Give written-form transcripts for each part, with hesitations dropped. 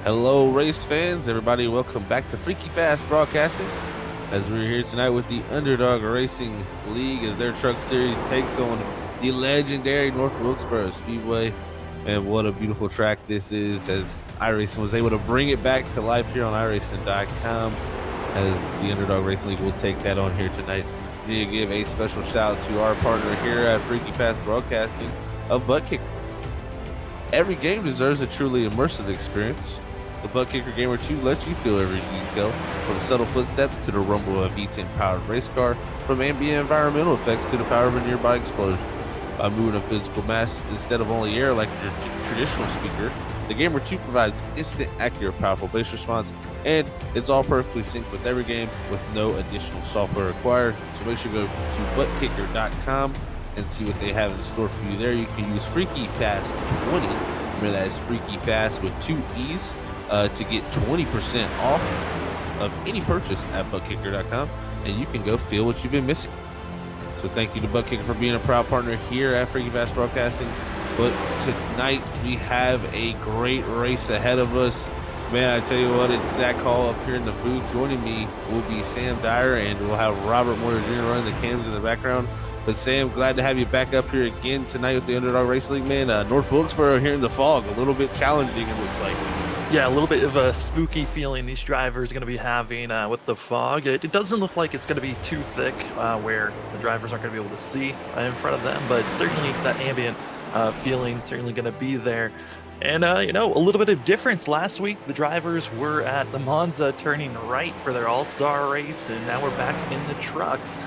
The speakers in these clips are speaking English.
Hello, race fans, everybody. Welcome back to Freaky Fast Broadcasting as we're here tonight with the Underdog Racing League as their truck series takes on the legendary North Wilkesboro Speedway. And what a beautiful track this is, as iRacing was able to bring it back to life here on iRacing.com, as the Underdog Racing League will take that on here tonight. We need to give a special shout out to our partner here at Freaky Fast Broadcasting of ButtKicker. Every game deserves a truly immersive experience. The ButtKicker Gamer 2 lets you feel every detail, from subtle footsteps to the rumble of a V10 powered race car, from ambient environmental effects to the power of a nearby explosion. By moving a physical mass instead of only air like your traditional speaker, the Gamer 2 provides instant, accurate, powerful bass response, and it's all perfectly synced with every game with no additional software required. So make sure to go to ButtKicker.com and see what they have in store for you there. You can use Freaky Fast 20. Remember, that is Freaky Fast with 2 E's to get 20% off of any purchase at ButtKicker.com, and you can go feel what you've been missing. So thank you to ButtKicker for being a proud partner here at Freaky Fast Broadcasting. But tonight we have a great race ahead of us. Man, I tell you what, it's Zach Hall up here in the booth. Joining me will be Sam Dyer, and we'll have Robert Moyer Jr. running the cams in the background. But Sam, glad to have you back up here again tonight with the Underdog Racing League, man. North Wilkesboro here in the fog, a little bit challenging, it looks like. Yeah, a little bit of a spooky feeling these drivers are going to be having with the fog. It doesn't look like it's going to be too thick where the drivers aren't going to be able to see in front of them, but certainly that ambient feeling certainly going to be there. And, you know, a little bit of difference. Last week, the drivers were at the Monza turning right for their all-star race, and now we're back in the trucks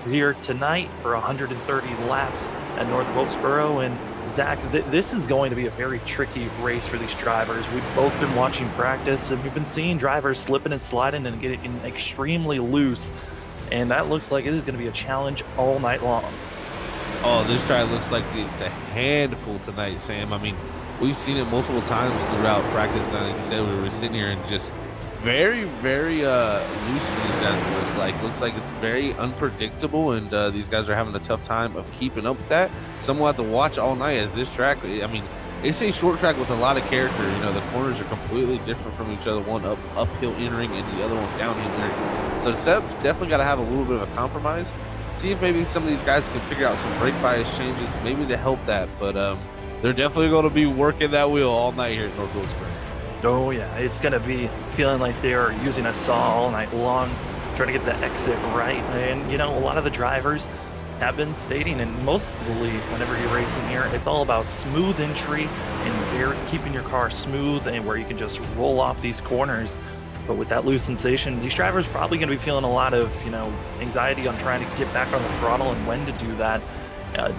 here tonight for 130 laps at North Wilkesboro. And Zach, this is going to be a very tricky race for these drivers. We've both been watching practice, and we've been seeing drivers slipping and sliding and getting extremely loose. And that looks like it is going to be a challenge all night long. Oh, this track looks like it's a handful tonight, Sam. I mean, we've seen it multiple times throughout practice. Now, like you said, we were sitting here and just very, very loose for these guys. It looks like it's very unpredictable, and these guys are having a tough time of keeping up with that. Some will have to watch all night as this track. I mean, it's a short track with a lot of character. You know, the corners are completely different from each other. One uphill entering, and the other one downhill entering. So the setup's definitely got to have a little bit of a compromise. See if maybe some of these guys can figure out some brake bias changes, maybe to help that. But they're definitely going to be working that wheel all night here at North Wilkesboro. Oh yeah, it's going to be feeling like they are using a saw all night long, trying to get the exit right. And, you know, a lot of the drivers have been stating, and most of the league, whenever you're racing here, it's all about smooth entry and keeping your car smooth and where you can just roll off these corners. But with that loose sensation, these drivers are probably going to be feeling a lot of, you know, anxiety on trying to get back on the throttle and when to do that.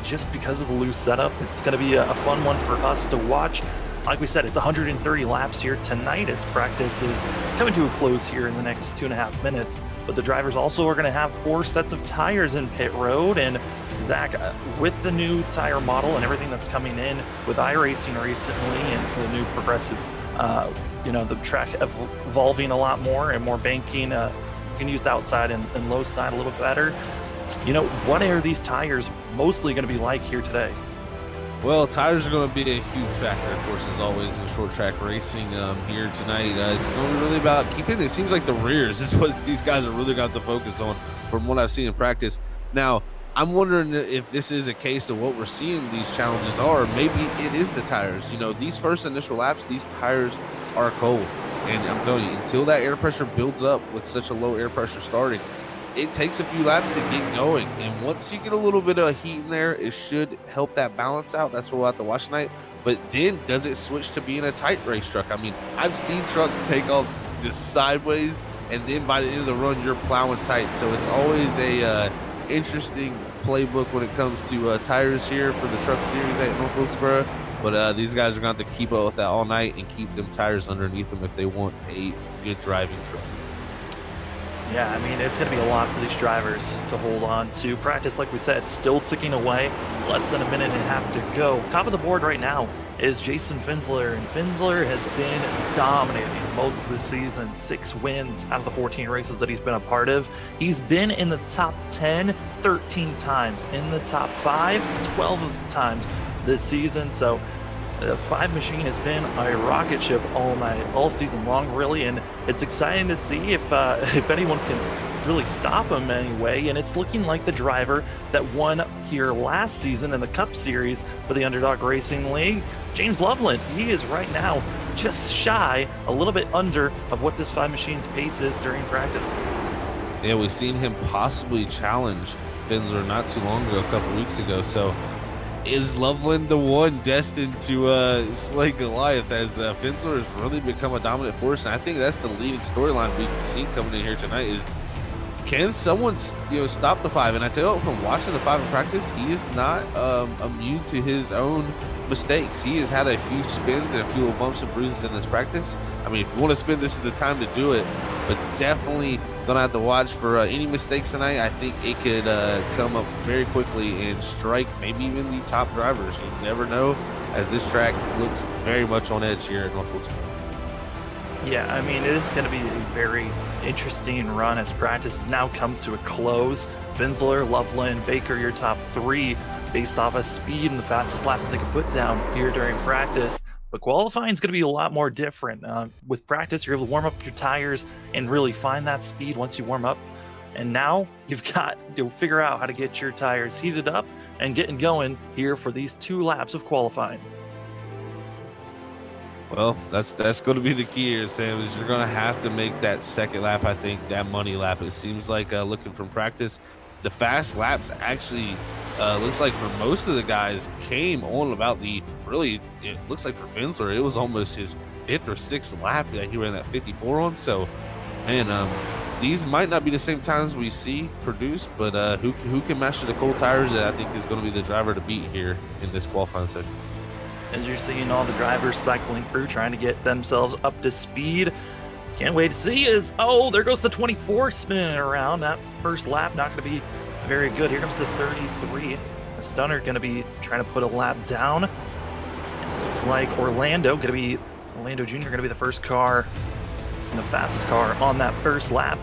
Just because of the loose setup, it's going to be a fun one for us to watch. Like we said, it's 130 laps here tonight as practice is coming to a close here in the next 2.5 minutes. But the drivers also are going to have 4 sets of tires in pit road. And Zach, with the new tire model and everything that's coming in with iRacing recently and the new progressive, you know, the track evolving a lot more and more banking, you can use the outside and low side a little better. You know, what are these tires mostly going to be like here today? Well, tires are going to be a huge factor, of course, as always, in short track racing here tonight. It's going to be really about keeping, it seems like the rears is what these guys are really got to focus on from what I've seen in practice. Now, I'm wondering if this is a case of what we're seeing these challenges are. Maybe it is the tires. You know, these first initial laps, these tires are cold. And I'm telling you, until that air pressure builds up with such a low air pressure starting, it takes a few laps to get going, and once you get a little bit of heat in there, it should help that balance out. That's what we'll have to watch tonight. But then does it switch to being a tight race truck? I mean, I've seen trucks take off just sideways, and then by the end of the run, you're plowing tight. So it's always a interesting playbook when it comes to tires here for the truck series at North Wilkesboro. But these guys are going to have to keep up with that all night and keep them tires underneath them if they want a good driving truck. Yeah, I mean, it's going to be a lot for these drivers to hold on to. Practice, like we said, still ticking away. Less than a minute and a half to go. Top of the board right now is Jason Finsler, and Finsler has been dominating most of the season. 6 wins out of the 14 races that he's been a part of. He's been in the top 10 13 times, in the top 5 12 times this season. So the 5 machine has been a rocket ship all season long, really, and it's exciting to see if anyone can really stop him anyway. And it's looking like the driver that won here last season in the Cup Series for the Underdog Racing League, James Loveland. He is right now just shy, a little bit under of what this 5 machine's pace is during practice. Yeah, we've seen him possibly challenge Finsler not too long ago, a couple weeks ago. So is Loveland the one destined to slay Goliath, as Finsler has really become a dominant force? And I think that's the leading storyline we've seen coming in here tonight is, can someone stop the 5? And I tell you, from watching the 5 in practice, he is not immune to his own mistakes. He has had a few spins and a few little bumps and bruises in his practice. I mean, if you want to spin, this is the time to do it. But definitely gonna have to watch for any mistakes tonight. I think it could come up very quickly and strike maybe even the top drivers. You never know, as this track looks very much on edge here at North Wilkesboro. Yeah, I mean, it is going to be a very interesting run as practice has now come to a close. Finsler, Loveland, Baker, your top 3 based off of speed and the fastest lap that they could put down here during practice. But qualifying is going to be a lot more different. With practice, you're able to warm up your tires and really find that speed once you warm up. And now you've got to figure out how to get your tires heated up and getting going here for these 2 laps of qualifying. Well, that's going to be the key here, Sam, is you're going to have to make that second lap, I think, that money lap. It seems like looking from practice, the fast laps actually looks like for most of the guys came on about it looks like for Finsler, it was almost his 5th or 6th lap that he ran that 54 on. So And these might not be the same times we see produced, but who can master the cold tires, that I think is going to be the driver to beat here in this qualifying session. As you're seeing all the drivers cycling through, trying to get themselves up to speed. Can't wait to see is, oh, there goes the 24 spinning around. That first lap not going to be very good. Here comes the 33. The Stunner going to be trying to put a lap down. It looks like Orlando Jr. going to be the first car and the fastest car on that first lap.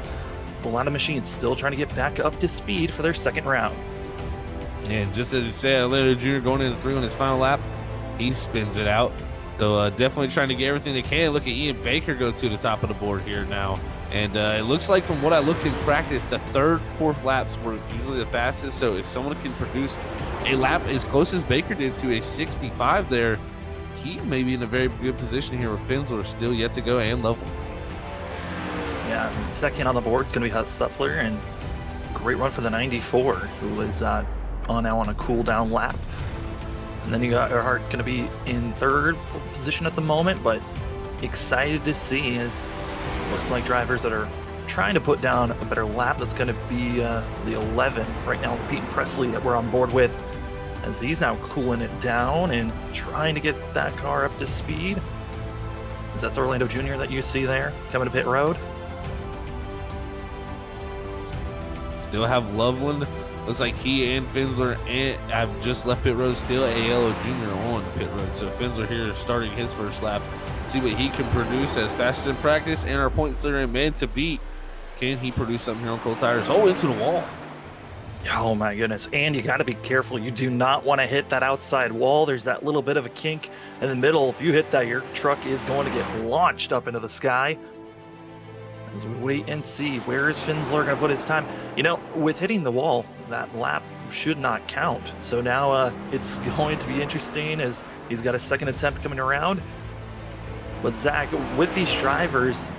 There's a lot of machines still trying to get back up to speed for their second round. And just as you said, Orlando Jr. going into 3 on his final lap, he spins it out. So definitely trying to get everything they can. Look at Ian Baker go to the top of the board here now. And it looks like from what I looked in practice, the 3rd, 4th laps were usually the fastest. So if someone can produce a lap as close as Baker did to a 65 there, he may be in a very good position here with Finsler still yet to go and Loveland. Yeah, second on the board is going to be Huff Stuffler, and great run for the 94, who is now on a cool down lap. And then you got Earhart going to be in 3rd position at the moment, but excited to see as looks like drivers that are trying to put down a better lap. That's going to be the 11 right now, Pete Presley, that we're on board with, as he's now cooling it down and trying to get that car up to speed. That's Orlando Jr. that you see there coming to pit road. Still have Loveland. Looks like he and Finsler have just left pit road still. Aiello Jr. on pit road. So Finsler here starting his first lap. See what he can produce as fast as in practice. And our points leader and man to beat. Can he produce something here on cold tires? Oh, into the wall. Oh my goodness. And you got to be careful. You do not want to hit that outside wall. There's that little bit of a kink in the middle. If you hit that, your truck is going to get launched up into the sky. As we wait and see, where is Finsler going to put his time? You know, with hitting the wall, that lap should not count. So now it's going to be interesting as he's got a second attempt coming around. But Zach, with these drivers,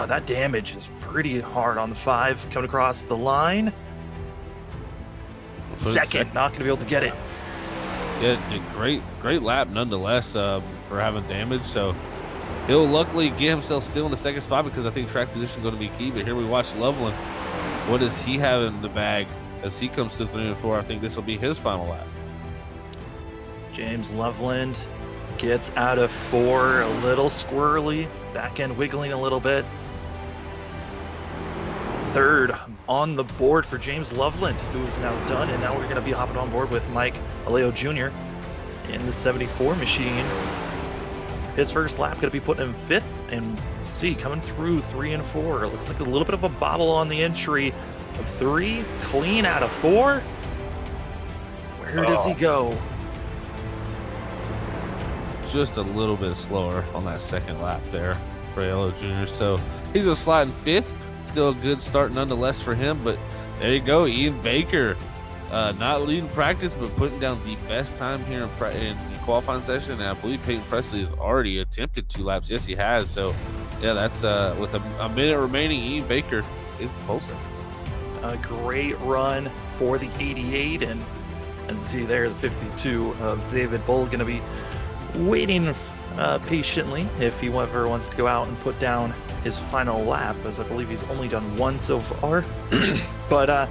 that damage is pretty hard on the 5 coming across the line. Second, not going to be able to get it. Yeah, great lap nonetheless for having damage. So he'll luckily get himself still in the 2nd spot because I think track position is going to be key. But here we watch Loveland. What does he have in the bag as he comes to 3 and 4? I think this will be his final lap. James Loveland gets out of 4, a little squirrely, back end wiggling a little bit. 3rd on the board for James Loveland, who is now done, and now we're going to be hopping on board with Mike Aiello Jr. in the 74 machine. His first lap going to be put in 5th, and see coming through 3 and 4. It looks like a little bit of a bobble on the entry of 3, clean out of 4. Where does he go? Just a little bit slower on that 2nd lap there for Aiello Jr. So he's going to slide in 5th. Still a good start nonetheless for him, but there you go. Ian Baker not leading practice, but putting down the best time here in the qualifying session. And I believe Peyton Presley has already attempted 2 laps. Yes, he has. So yeah, that's with a minute remaining, Ian Baker is the pole sitter. A great run for the 88, and as you see there, the 52 of David Bull going to be waiting patiently if he ever wants to go out and put down his final lap, as I believe he's only done 1 so far. But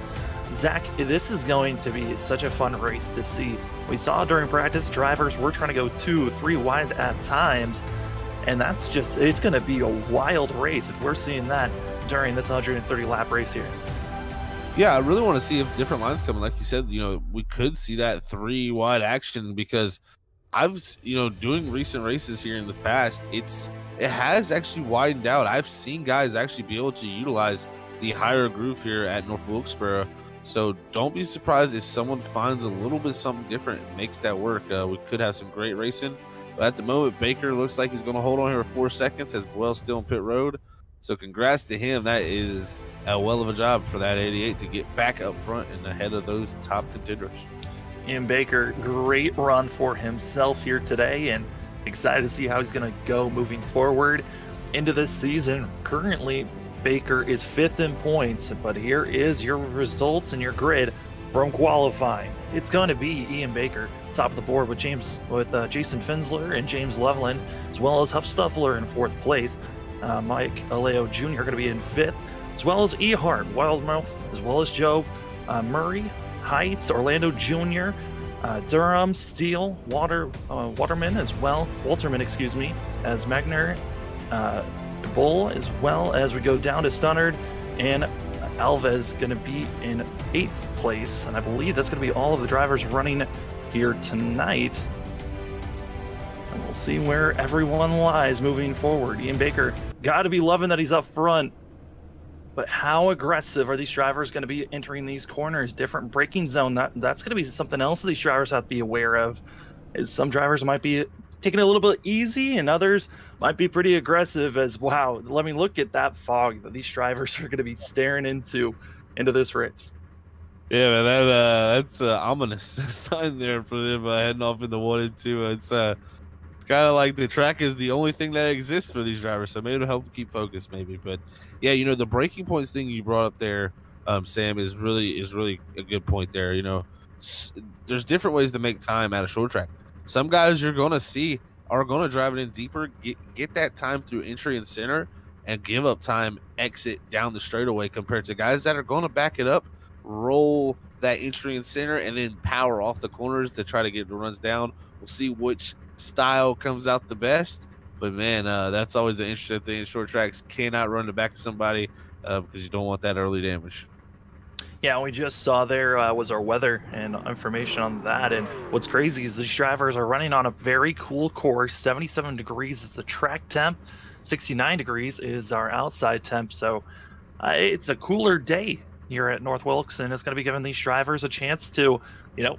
Zach, this is going to be such a fun race to see. We saw during practice drivers were trying to go 2, 3 wide at times, and that's just, it's going to be a wild race if we're seeing that during this 130 lap race here. Yeah, I really want to see if different lines coming. Like you said, we could see that 3 wide action because I've, doing recent races here in the past, it has actually widened out. I've seen guys actually be able to utilize the higher groove here at North Wilkesboro. So don't be surprised if someone finds a little bit something different and makes that work. We could have some great racing. But at the moment, Baker looks like he's going to hold on here for 4 seconds as Boyle's still on pit road. So congrats to him. That is a well of a job for that 88 to get back up front and ahead of those top contenders. Ian Baker, great run for himself here today, and excited to see how he's going to go moving forward into this season. Currently, Baker is 5th in points, but here is your results and your grid from qualifying. It's going to be Ian Baker, top of the board with Jason Finsler and James Loveland, as well as Huff Stuffler in 4th place. Mike Aleo Jr. are going to be in 5th, as well as Ehart, Wildmouth, as well as Joe Murray, Heights, Orlando Jr., Durham, Steele, Waterman as well, Walterman, excuse me, as Magner, Bull, as well as we go down to Stunnard, and Alves going to be in 8th place. And I believe that's going to be all of the drivers running here tonight. And we'll see where everyone lies moving forward. Ian Baker, got to be loving that he's up front. But how aggressive are these drivers going to be entering these corners? Different braking zone. That's going to be something else that these drivers have to be aware of. Is some drivers might be taking it a little bit easy, and others might be pretty aggressive. As wow, let me look at that fog that these drivers are going to be staring into this race. Yeah, man, that's ominous sign there for them heading off in the 1 and 2. It's kind of like the track is the only thing that exists for these drivers, so maybe it'll help them keep focused, maybe. But yeah, the breaking points thing you brought up there, Sam, is really a good point there. There's different ways to make time at a short track. Some guys you're gonna see are gonna drive it in deeper, get that time through entry and center, and give up time exit down the straightaway, compared to guys that are gonna back it up, roll that entry and center, and then power off the corners to try to get the runs down. We'll see which style comes out the best. But man, that's always an interesting thing. Short tracks cannot run the back of somebody because you don't want that early damage. Yeah, we just saw there was our weather and information on that. And what's crazy is these drivers are running on a very cool course. 77 degrees is the track temp. 69 degrees is our outside temp. So it's a cooler day here at North Wilkes, and it's going to be giving these drivers a chance to,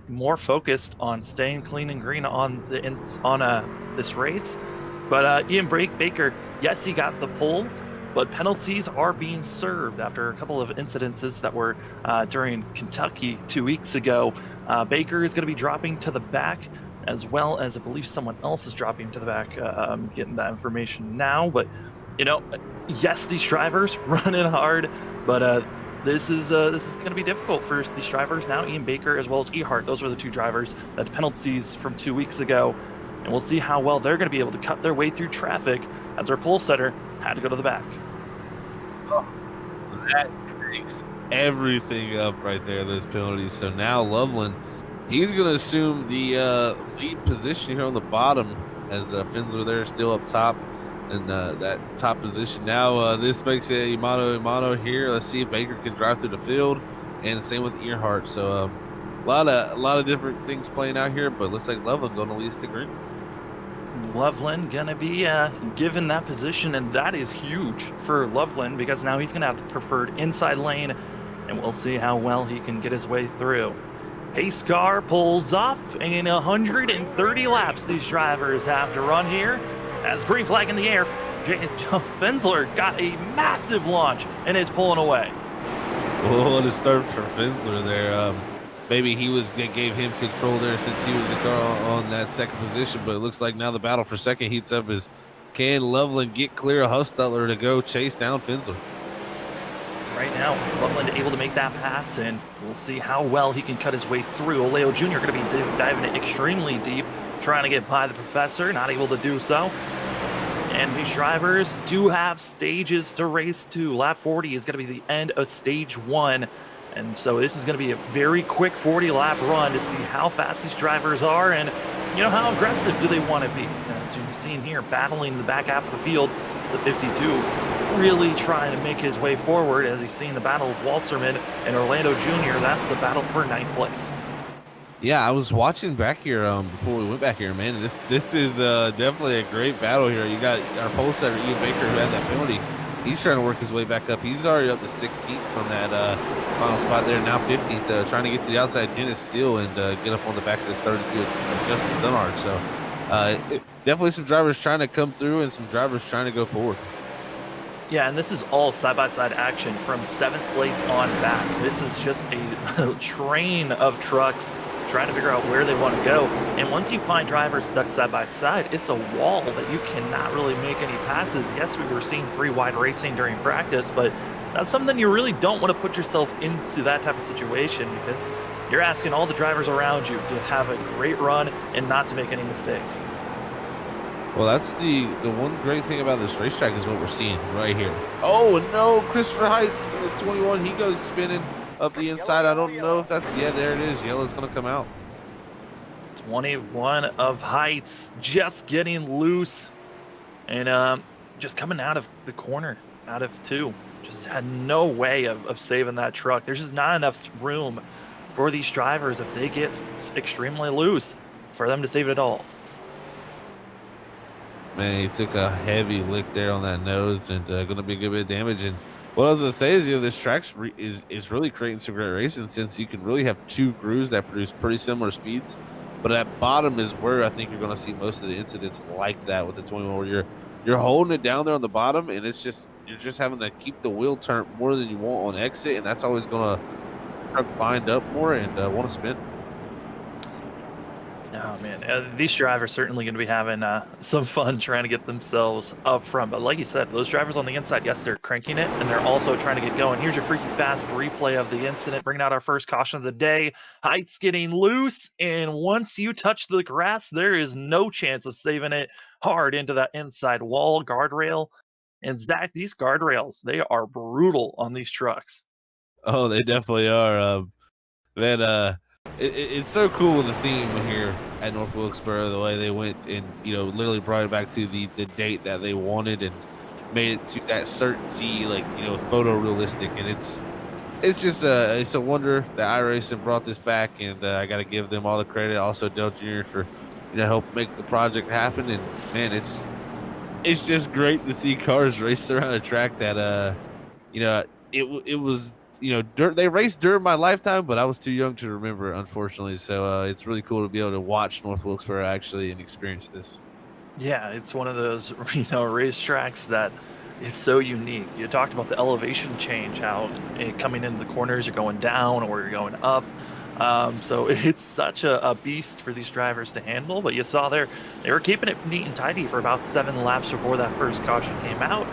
more focused on staying clean and green on this race. But Ian Baker, yes, he got the pole, but penalties are being served after a couple of incidences that were during Kentucky 2 weeks ago. Baker is going to be dropping to the back, as well as I believe someone else is dropping to the back. I'm getting that information now, but yes, these drivers running hard, but this is going to be difficult for these drivers now. Ian Baker as well as Ehart, those were the 2 drivers that had penalties from 2 weeks ago, and we'll see how well they're going to be able to cut their way through traffic, as their pole setter had to go to the back. Oh, that takes everything up right there, those penalties. So now Loveland, he's going to assume the lead position here on the bottom, as Finsler there still up top. And that top position now, this makes it Imano here. Let's see if Baker can drive through the field, and same with Earhart. So a lot of different things playing out here, but looks like Loveland going to lead us to green. Loveland gonna be given that position, and that is huge for Loveland, because now he's gonna have the preferred inside lane, and we'll see how well he can get his way through. Pace car pulls off, and 130 laps these drivers have to run here. As green flag in the air, Finsler got a massive launch and is pulling away. Well, what a start for Finsler there. Maybe gave him control there since he was the car on that second position, but it looks like now the battle for second heats up. Is can Loveland get clear of Hustler to go chase down Finsler? Right now, Loveland able to make that pass, and we'll see how well he can cut his way through. Oleo Jr. going to be diving it extremely deep, trying to get by the professor, not able to do so. And these drivers do have stages to race to. Lap 40 is going to be the end of stage 1. And so this is going to be a very quick 40-lap run to see how fast these drivers are, and how aggressive do they want to be. As you've seen here, battling the back half of the field, the 52 really trying to make his way forward, as he's seen the battle of Walterman and Orlando Jr. That's the battle for 9th place. Yeah, I was watching back here before we went back here, man. This is definitely a great battle here. You got our pole setter Ian Baker, who had that penalty. He's trying to work his way back up. He's already up to 16th from that final spot there. Now 15th, trying to get to the outside. Dennis Steele and get up on the back of the 32 of Justice Dunard. So definitely some drivers trying to come through and some drivers trying to go forward. Yeah, and this is all side-by-side action from 7th place on back. This is just a train of trucks trying to figure out where they want to go. And once you find drivers stuck side by side, it's a wall that you cannot really make any passes. Yes, we were seeing 3-wide racing during practice, but that's something you really don't want to put yourself into that type of situation, because you're asking all the drivers around you to have a great run and not to make any mistakes. Well, that's the one great thing about this racetrack is what we're seeing right here. Oh, no, Christopher Heights in the 21. He goes spinning up the inside. I don't know if that's, yeah, there it is. Yellow's going to come out. 21 of Heights just getting loose and just coming out of the corner, out of 2. Just had no way of saving that truck. There's just not enough room for these drivers if they get extremely loose for them to save it at all. Man, he took a heavy lick there on that nose and going to be a good bit of damage. And what I was going to say is, this track is really creating some great racing, since you can really have 2 grooves that produce pretty similar speeds. But at bottom is where I think you're going to see most of the incidents like that with the 21, where you're holding it down there on the bottom, and you're just having to keep the wheel turned more than you want on exit, and that's always going to bind up more and want to spin. Oh man, these drivers certainly going to be having some fun trying to get themselves up front. But like you said, those drivers on the inside, yes, they're cranking it, and they're also trying to get going. Here's your freaky fast replay of the incident, bringing out our first caution of the day. Heights getting loose, and once you touch the grass, there is no chance of saving it hard into that inside wall guardrail. And Zach, these guardrails, they are brutal on these trucks. Oh, they definitely are. Man, it's so cool with the theme here at North Wilkesboro, the way they went and, literally brought it back to the date that they wanted and made it to that certainty, like, photorealistic. And it's just it's a wonder that iRacing brought this back, and I got to give them all the credit. Also, Dale Jr. for, help make the project happen. And man, it's just great to see cars race around a track that, it was, they raced during my lifetime, but I was too young to remember, unfortunately. So it's really cool to be able to watch North Wilkesboro actually and experience this. Yeah, it's one of those, racetracks that is so unique. You talked about the elevation change, how coming into the corners, you're going down or you're going up. So it's such a beast for these drivers to handle. But you saw there, they were keeping it neat and tidy for about 7 laps before that first caution came out.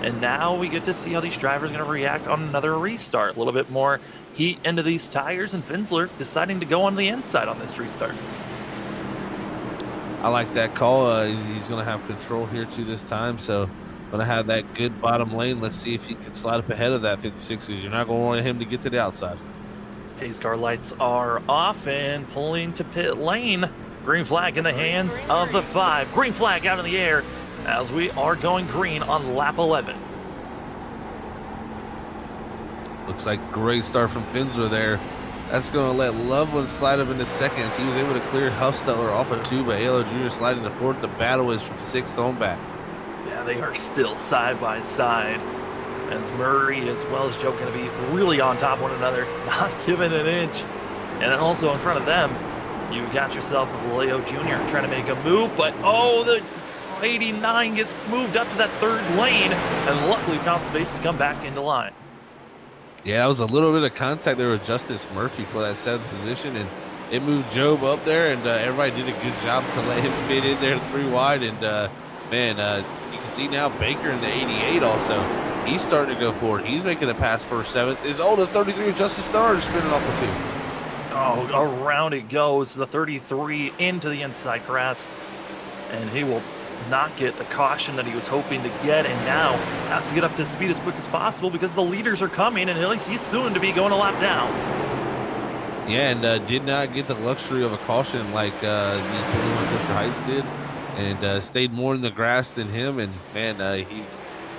And now we get to see how these drivers are going to react on another restart. A little bit more heat into these tires, and Finsler deciding to go on the inside on this restart. I like that call. He's going to have control here too this time. So going to have that good bottom lane. Let's see if he can slide up ahead of that 56, because you're not going to want him to get to the outside. Pace car lights are off and pulling to pit lane. Green flag in the hands of the 5. Green flag out in the air as we are going green on lap 11. Looks like great start from Finsler there. That's going to let Loveland slide up into seconds. He was able to clear Huffstetler off of 2, but Halo Jr. sliding to 4th. The battle is from 6th on back. Yeah, they are still side by side, as Murray as well as Joe going to be really on top of one another, not giving an inch. And then also in front of them, you've got yourself a Leo Jr. trying to make a move, but the 89 gets moved up to that 3rd lane and luckily found space to come back into line. Yeah, that was a little bit of contact there with Justice Murphy for that 7th position, and it moved Job up there, and everybody did a good job to let him fit in there 3 wide. And man, you can see now Baker in the 88 also. He's starting to go forward. He's making a pass for 7th. His oldest 33, Justice Starr, spinning off the 2. Oh, around it goes. The 33 into the inside grass, and he will not get the caution that he was hoping to get, and now has to get up to speed as quick as possible because the leaders are coming, and he's soon to be going a lap down. Yeah, and did not get the luxury of a caution like the 21 Fisher Heights did, and stayed more in the grass than him. And man,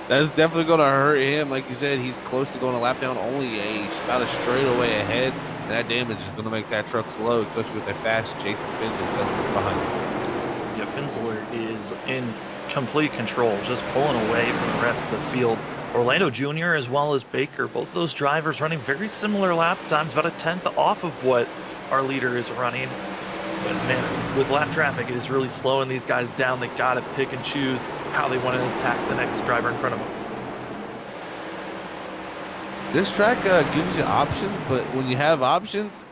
that's definitely going to hurt him. Like you said, he's close to going a lap down, only about a straightaway ahead, and that damage is going to make that truck slow, especially with a fast Jason Finsler coming behind him. Yeah, Finsler is in complete control, just pulling away from the rest of the field. Orlando Jr. as well as Baker, both those drivers running very similar lap times, about a 10th off of what our leader is running. But man, with lap traffic, it is really slowing these guys down. They got to pick and choose how they want to attack the next driver in front of them. This track gives you options, but when you have options,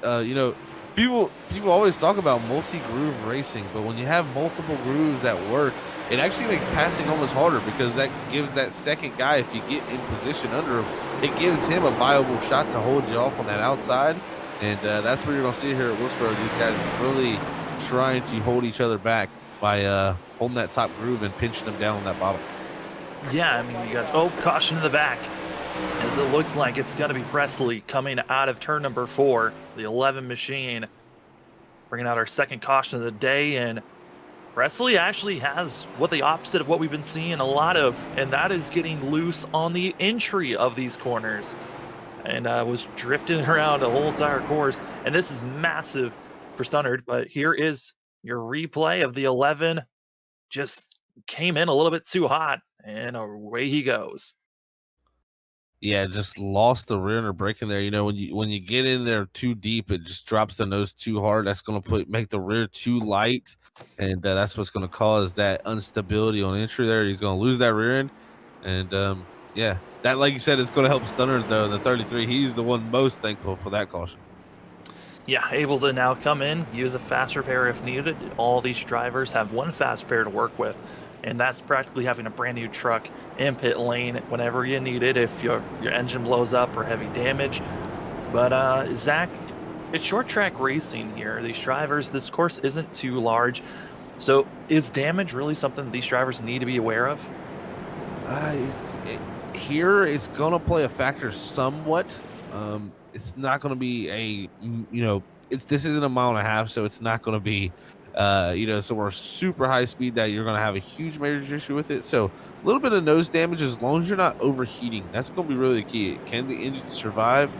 people always talk about multi-groove racing, but when you have multiple grooves that work, it actually makes passing almost harder, because that gives that second guy, if you get in position under him, it gives him a viable shot to hold you off on that outside. And that's what you're going to see here at Wilkesboro. These guys really trying to hold each other back by holding that top groove and pinching them down on that bottom. Yeah, I mean, you got, oh, caution in the back, as it looks like it's going to be Presley coming out of turn number 4, the 11 machine, bringing out our second caution of the day. And Presley actually has what the opposite of what we've been seeing a lot of, and that is getting loose on the entry of these corners. And was drifting around the whole entire course. And this is massive for Stunnard, but here is your replay of the 11. Just came in a little bit too hot, and away he goes. Yeah, just lost the rear ender brake in there. When you get in there too deep, it just drops the nose too hard. That's going to make the rear too light, and that's what's going to cause that instability on entry there. He's going to lose that rear end, and yeah, that, like you said, it's going to help Stunner though. The 33, he's the one most thankful for that caution. Yeah, able to now come in, use a fast repair if needed. All these drivers have one fast repair to work with, and that's practically having a brand new truck in pit lane whenever you need it if your engine blows up or heavy damage. But Zach, it's short track racing here. These drivers, this course isn't too large, so is damage really something that these drivers need to be aware of? Here it's going to play a factor somewhat. It's not going to be this isn't a mile and a half, so it's not going to be, somewhere super high speed that you're going to have a huge major issue with it. So a little bit of nose damage, as long as you're not overheating, that's going to be really key. Can the engine survive?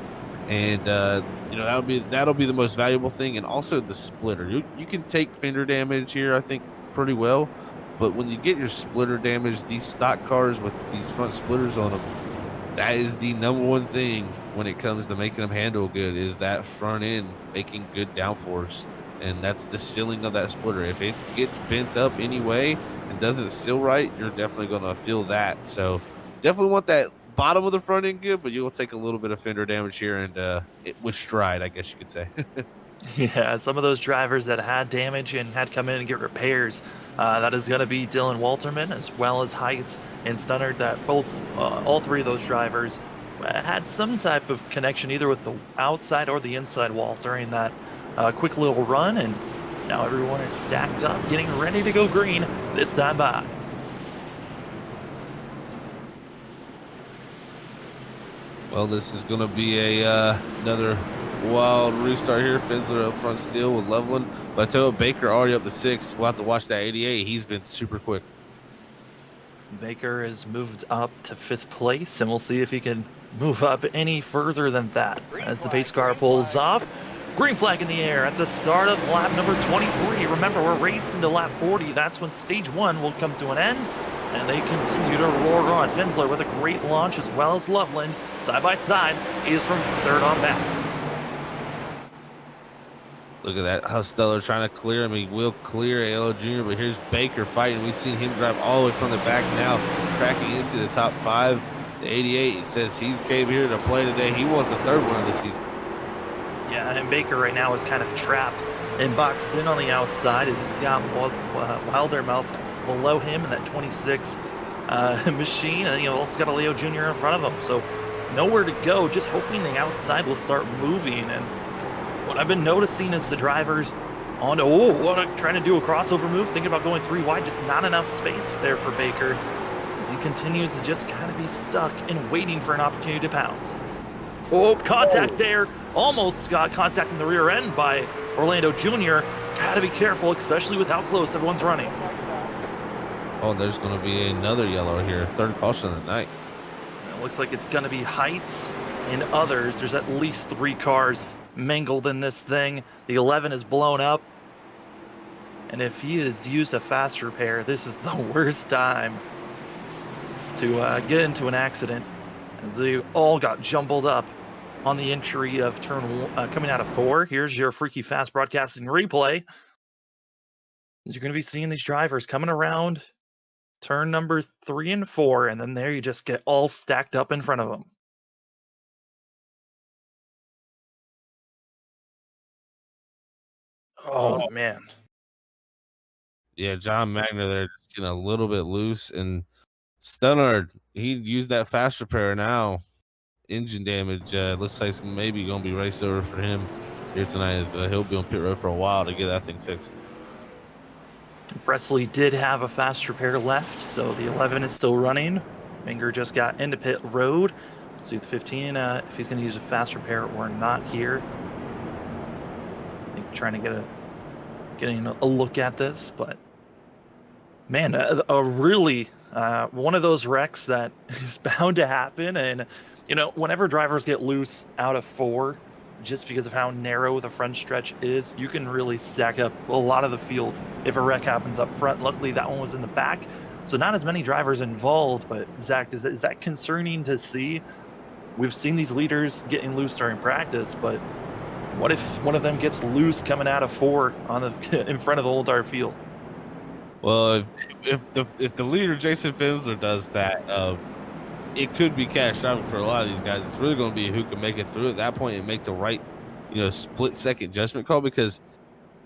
And that'll be the most valuable thing. And also the splitter. You can take fender damage here, I think, pretty well. But when you get your splitter damage, these stock cars with these front splitters on them, that is the number one thing when it comes to making them handle good, is that front end making good downforce. And that's the sealing of that splitter. If it gets bent up anyway and doesn't seal right, you're definitely going to feel that. So definitely want that bottom of the front end good, but you'll take a little bit of fender damage here and with stride, I guess you could say. Yeah, some of those drivers that had damage and had come in and get repairs, that is going to be Dylan Walterman as well as Heights and Stunner. That all three of those drivers had some type of connection either with the outside or the inside wall during that quick little run, and now everyone is stacked up, getting ready to go green this time by. Well, this is going to be another wild restart here. Fensler up front still with Loveland. But I tell you, Baker already up to 6. We'll have to watch that 88. He's been super quick. Baker has moved up to 5th place, and we'll see if he can move up any further than that. As the pace car pulls off, green flag in the air at the start of lap number 23. Remember, we're racing to lap 40. That's when stage 1 will come to an end, and they continue to roar on. Fensler with a great launch, as well as Loveland. Side by side is from 3rd on back. Look at that. Husteller trying to clear him. He will clear ALO Jr., but here's Baker fighting. We've seen him drive all the way from the back now, cracking into the top 5. The 88, it says he's came here to play today. He wants the 3rd one of the season. Yeah, and Baker right now is kind of trapped and boxed in on the outside as he's got Wildermouth below him in that 26 machine, and you've also got a Leo Jr. in front of him. So nowhere to go, just hoping the outside will start moving. And what I've been noticing is the drivers trying to do a crossover move, thinking about going 3 wide, just not enough space there for Baker, as he continues to just kind of be stuck and waiting for an opportunity to pounce. Oh, contact there. Almost got contact in the rear end by Orlando Jr. Got to be careful, especially with how close everyone's running. Oh, there's going to be another yellow here. 3rd caution of the night. It looks like it's going to be Heights and others. There's at least 3 cars mangled in this thing. The 11 is blown up. And if he has used a fast repair, this is the worst time to get into an accident, as they all got jumbled up on the entry of turn coming out of 4. Here's your Freaky Fast Broadcasting replay. As you're going to be seeing these drivers coming around turn numbers 3 and 4, and then there you just get all stacked up in front of them. Oh, man. Yeah, John Magner there just getting a little bit loose, and Stunner, he used that fast repair now. Engine damage, looks like it's maybe going to be race over for him here tonight, as he'll be on pit road for a while to get that thing fixed. Presley did have a fast repair left, so the 11 is still running. Minger just got into pit road. See the 15 if he's going to use a fast repair or not here. I think trying to getting a look at this, but man, a really one of those wrecks that is bound to happen. And whenever drivers get loose out of 4, just because of how narrow the front stretch is, you can really stack up a lot of the field if a wreck happens up front. Luckily, that one was in the back, so not as many drivers involved. But Zach, is that concerning to see? We've seen these leaders getting loose during practice, but what if one of them gets loose coming out of 4 on the in front of the whole entire field? Well, if the leader Jason Finsler does that, it could be cash driving for a lot of these guys. It's really going to be who can make it through at that point and make the right, split second judgment call. Because,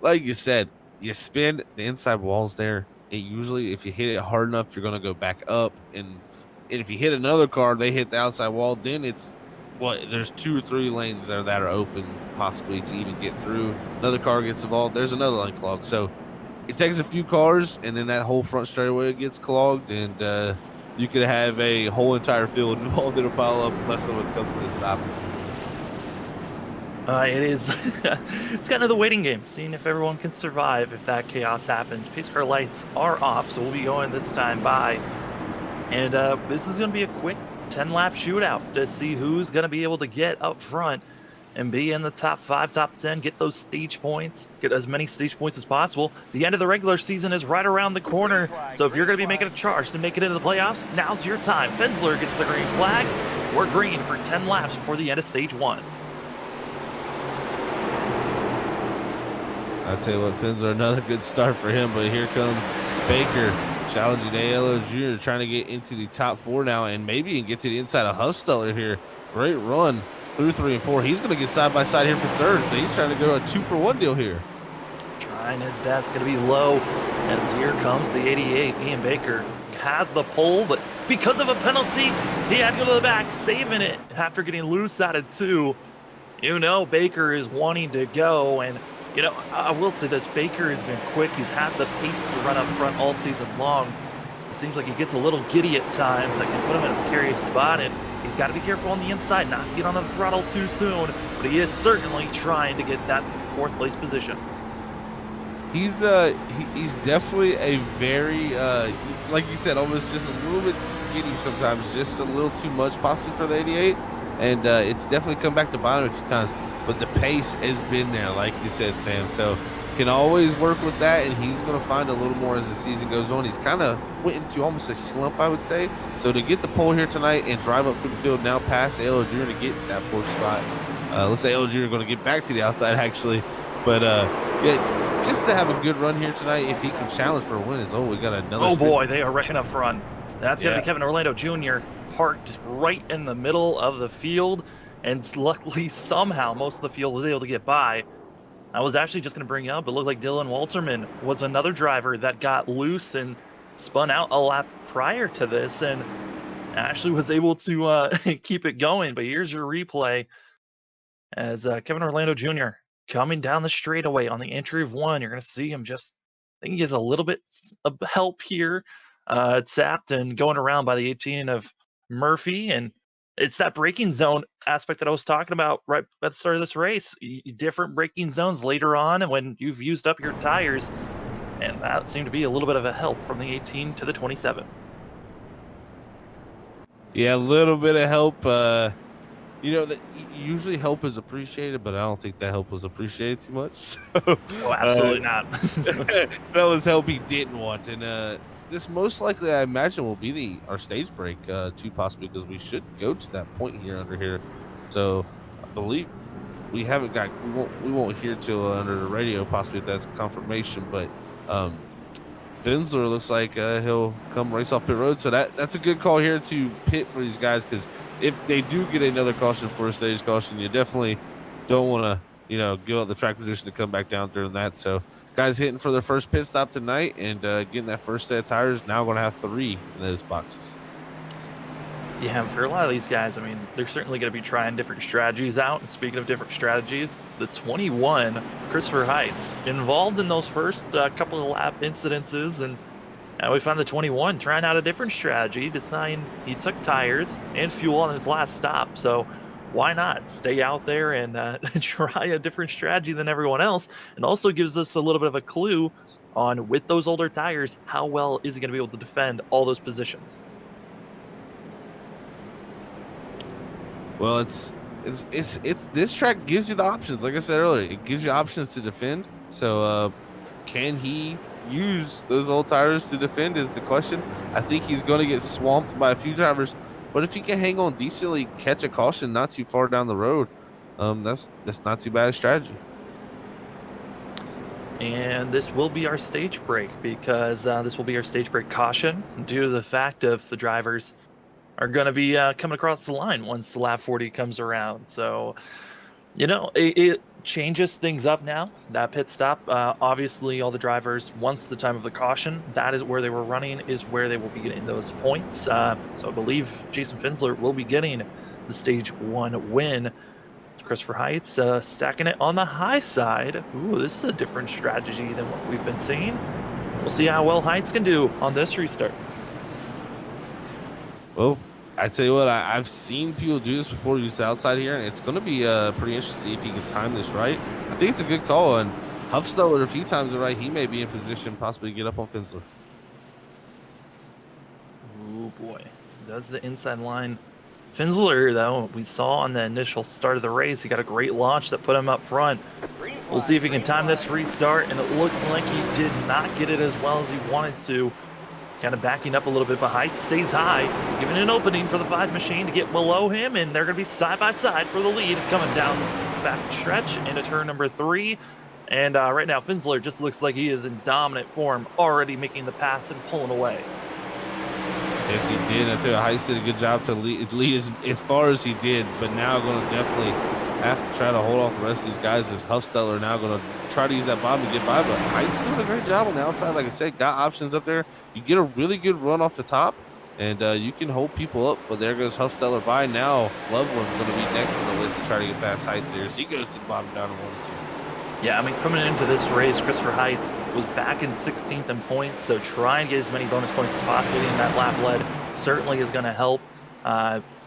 like you said, you spin the inside walls there. It usually, if you hit it hard enough, you're going to go back up, and if you hit another car, they hit the outside wall. Then it's there's 2 or 3 lanes there that are open, possibly to even get through. Another car gets involved. There's another lane clogged. So it takes a few cars, and then that whole front straightaway gets clogged, and you could have a whole entire field involved in a pile-up unless someone comes to stop it. It is. It's kind of the waiting game, seeing if everyone can survive if that chaos happens. Pace car lights are off, so we'll be going this time by. And this is going to be a quick 10-lap shootout to see who's going to be able to get up front and be in the top 5, top 10, get those stage points, get as many stage points as possible. The end of the regular season is right around the corner, so if you're going to be making a charge to make it into the playoffs, now's your time. Finsler gets the green flag. We're green for 10 laps before the end of stage 1. I'll tell you what, Finsler, another good start for him, but here comes Baker challenging ALO Jr., trying to get into the top 4 now and maybe even get to the inside of Husteller here. Great run through 3 and 4. He's going to get side by side here for 3rd, so he's trying to go a 2-for-1 deal here. Trying his best, going to be low as here comes the 88. Ian Baker had the pole, but because of a penalty, he had to go to the back, saving it after getting loose out of 2. Baker is wanting to go, and I will say this, Baker has been quick. He's had the pace to run up front all season long. It seems like he gets a little giddy at times. That can put him in a precarious spot, and he's got to be careful on the inside not to get on the throttle too soon, but he is certainly trying to get that 4th place position. He's definitely a very, like you said, almost just a little bit giddy sometimes, just a little too much possibly for the 88, and it's definitely come back to bite him a few times. But the pace has been there, like you said, Sam. So can always work with that, and he's going to find a little more as the season goes on. He's kind of went into almost a slump, I would say. So to get the pole here tonight and drive up through the field now past AL Jr. to get that 4th spot. Let's say AL Jr. going to get back to the outside, actually. But, yeah, just to have a good run here tonight, if he can challenge for a win, we got another Oh, boy, they are wrecking up front. That's going to be Kevin Orlando Jr. parked right in the middle of the field. And luckily, somehow, most of the field was able to get by. I was actually just going to bring up, it looked like Dylan Walterman was another driver that got loose and spun out a lap prior to this and actually was able to keep it going. But here's your replay as Kevin Orlando Jr. coming down the straightaway on the entry of 1. You're going to see him I think he gets a little bit of help here. Zapped and going around by the 18 of Murphy, and it's that braking zone aspect that I was talking about right at the start of this race. Different braking zones later on, and when you've used up your tires, and that seemed to be a little bit of a help from the 18 to the 27. Yeah, a little bit of help. Usually help is appreciated, but I don't think that help was appreciated too much. So, absolutely not. That was help he didn't want, and this most likely, I imagine, will be our stage break too, possibly because we should go to that point here under here. So I believe we won't hear till under the radio, possibly if that's confirmation. But Finsler looks like he'll come race off pit road. So that's a good call here to pit for these guys, because if they do get another caution for a stage caution, you definitely don't want to give up the track position to come back down during that. So guys hitting for their first pit stop tonight and getting that first set of tires, now going to have 3 in those boxes. Yeah, and for a lot of these guys, I mean, they're certainly going to be trying different strategies out. And speaking of different strategies, the 21, Christopher Heights, involved in those first couple of lap incidences. And now we found the 21 trying out a different strategy, deciding he took tires and fuel on his last stop. So why not stay out there and try a different strategy than everyone else? And also gives us a little bit of a clue on, with those older tires, how well is he going to be able to defend all those positions? Well, it's this track gives you the options. Like I said earlier, it gives you options to defend. So can he use those old tires to defend is the question. I think he's going to get swamped by a few drivers, but if he can hang on decently, catch a caution not too far down the road, that's not too bad a strategy. And this will be our stage break, because this will be our stage break caution due to the fact of the drivers are going to be coming across the line once the lap 40 comes around. So, it changes things up now. That pit stop, obviously, all the drivers, once the time of the caution, that is where they were running, is where they will be getting those points. So I believe Jason Finsler will be getting the stage 1 win. Christopher Heights stacking it on the high side. Ooh, this is a different strategy than what we've been seeing. We'll see how well Heights can do on this restart. Well, I tell you what, I've seen people do this before, use the outside here, and it's going to be pretty interesting to see if he can time this right. I think it's a good call, and Huffsteller, if he times it right, he may be in position possibly to get up on Finsler. Oh boy, does the inside line. Finsler, though, we saw on the initial start of the race, he got a great launch that put him up front. We'll see if he can time this restart, and it looks like he did not get it as well as he wanted to. Kind of backing up a little bit, but Heights stays high, giving an opening for the 5 machine to get below him, and they're going to be side by side for the lead, coming down back stretch into turn number 3. And right now, Finsler just looks like he is in dominant form, already making the pass and pulling away. Yes, he did. I tell you, Heights did a good job to lead as far as he did, but now going to definitely have to try to hold off the rest of these guys, as Huffsteller now going to try to use that bottom to get by, but Heights doing a great job on the outside. Like I said, got options up there. You get a really good run off the top, and you can hold people up, but there goes Huffsteller by. Now Loveland's going to be next on the list to try to get past Heights here, so he goes to the bottom down to 1 and 2. Yeah, I mean, coming into this race, Christopher Heights was back in 16th in points, so try and get as many bonus points as possible in that lap lead certainly is going to help.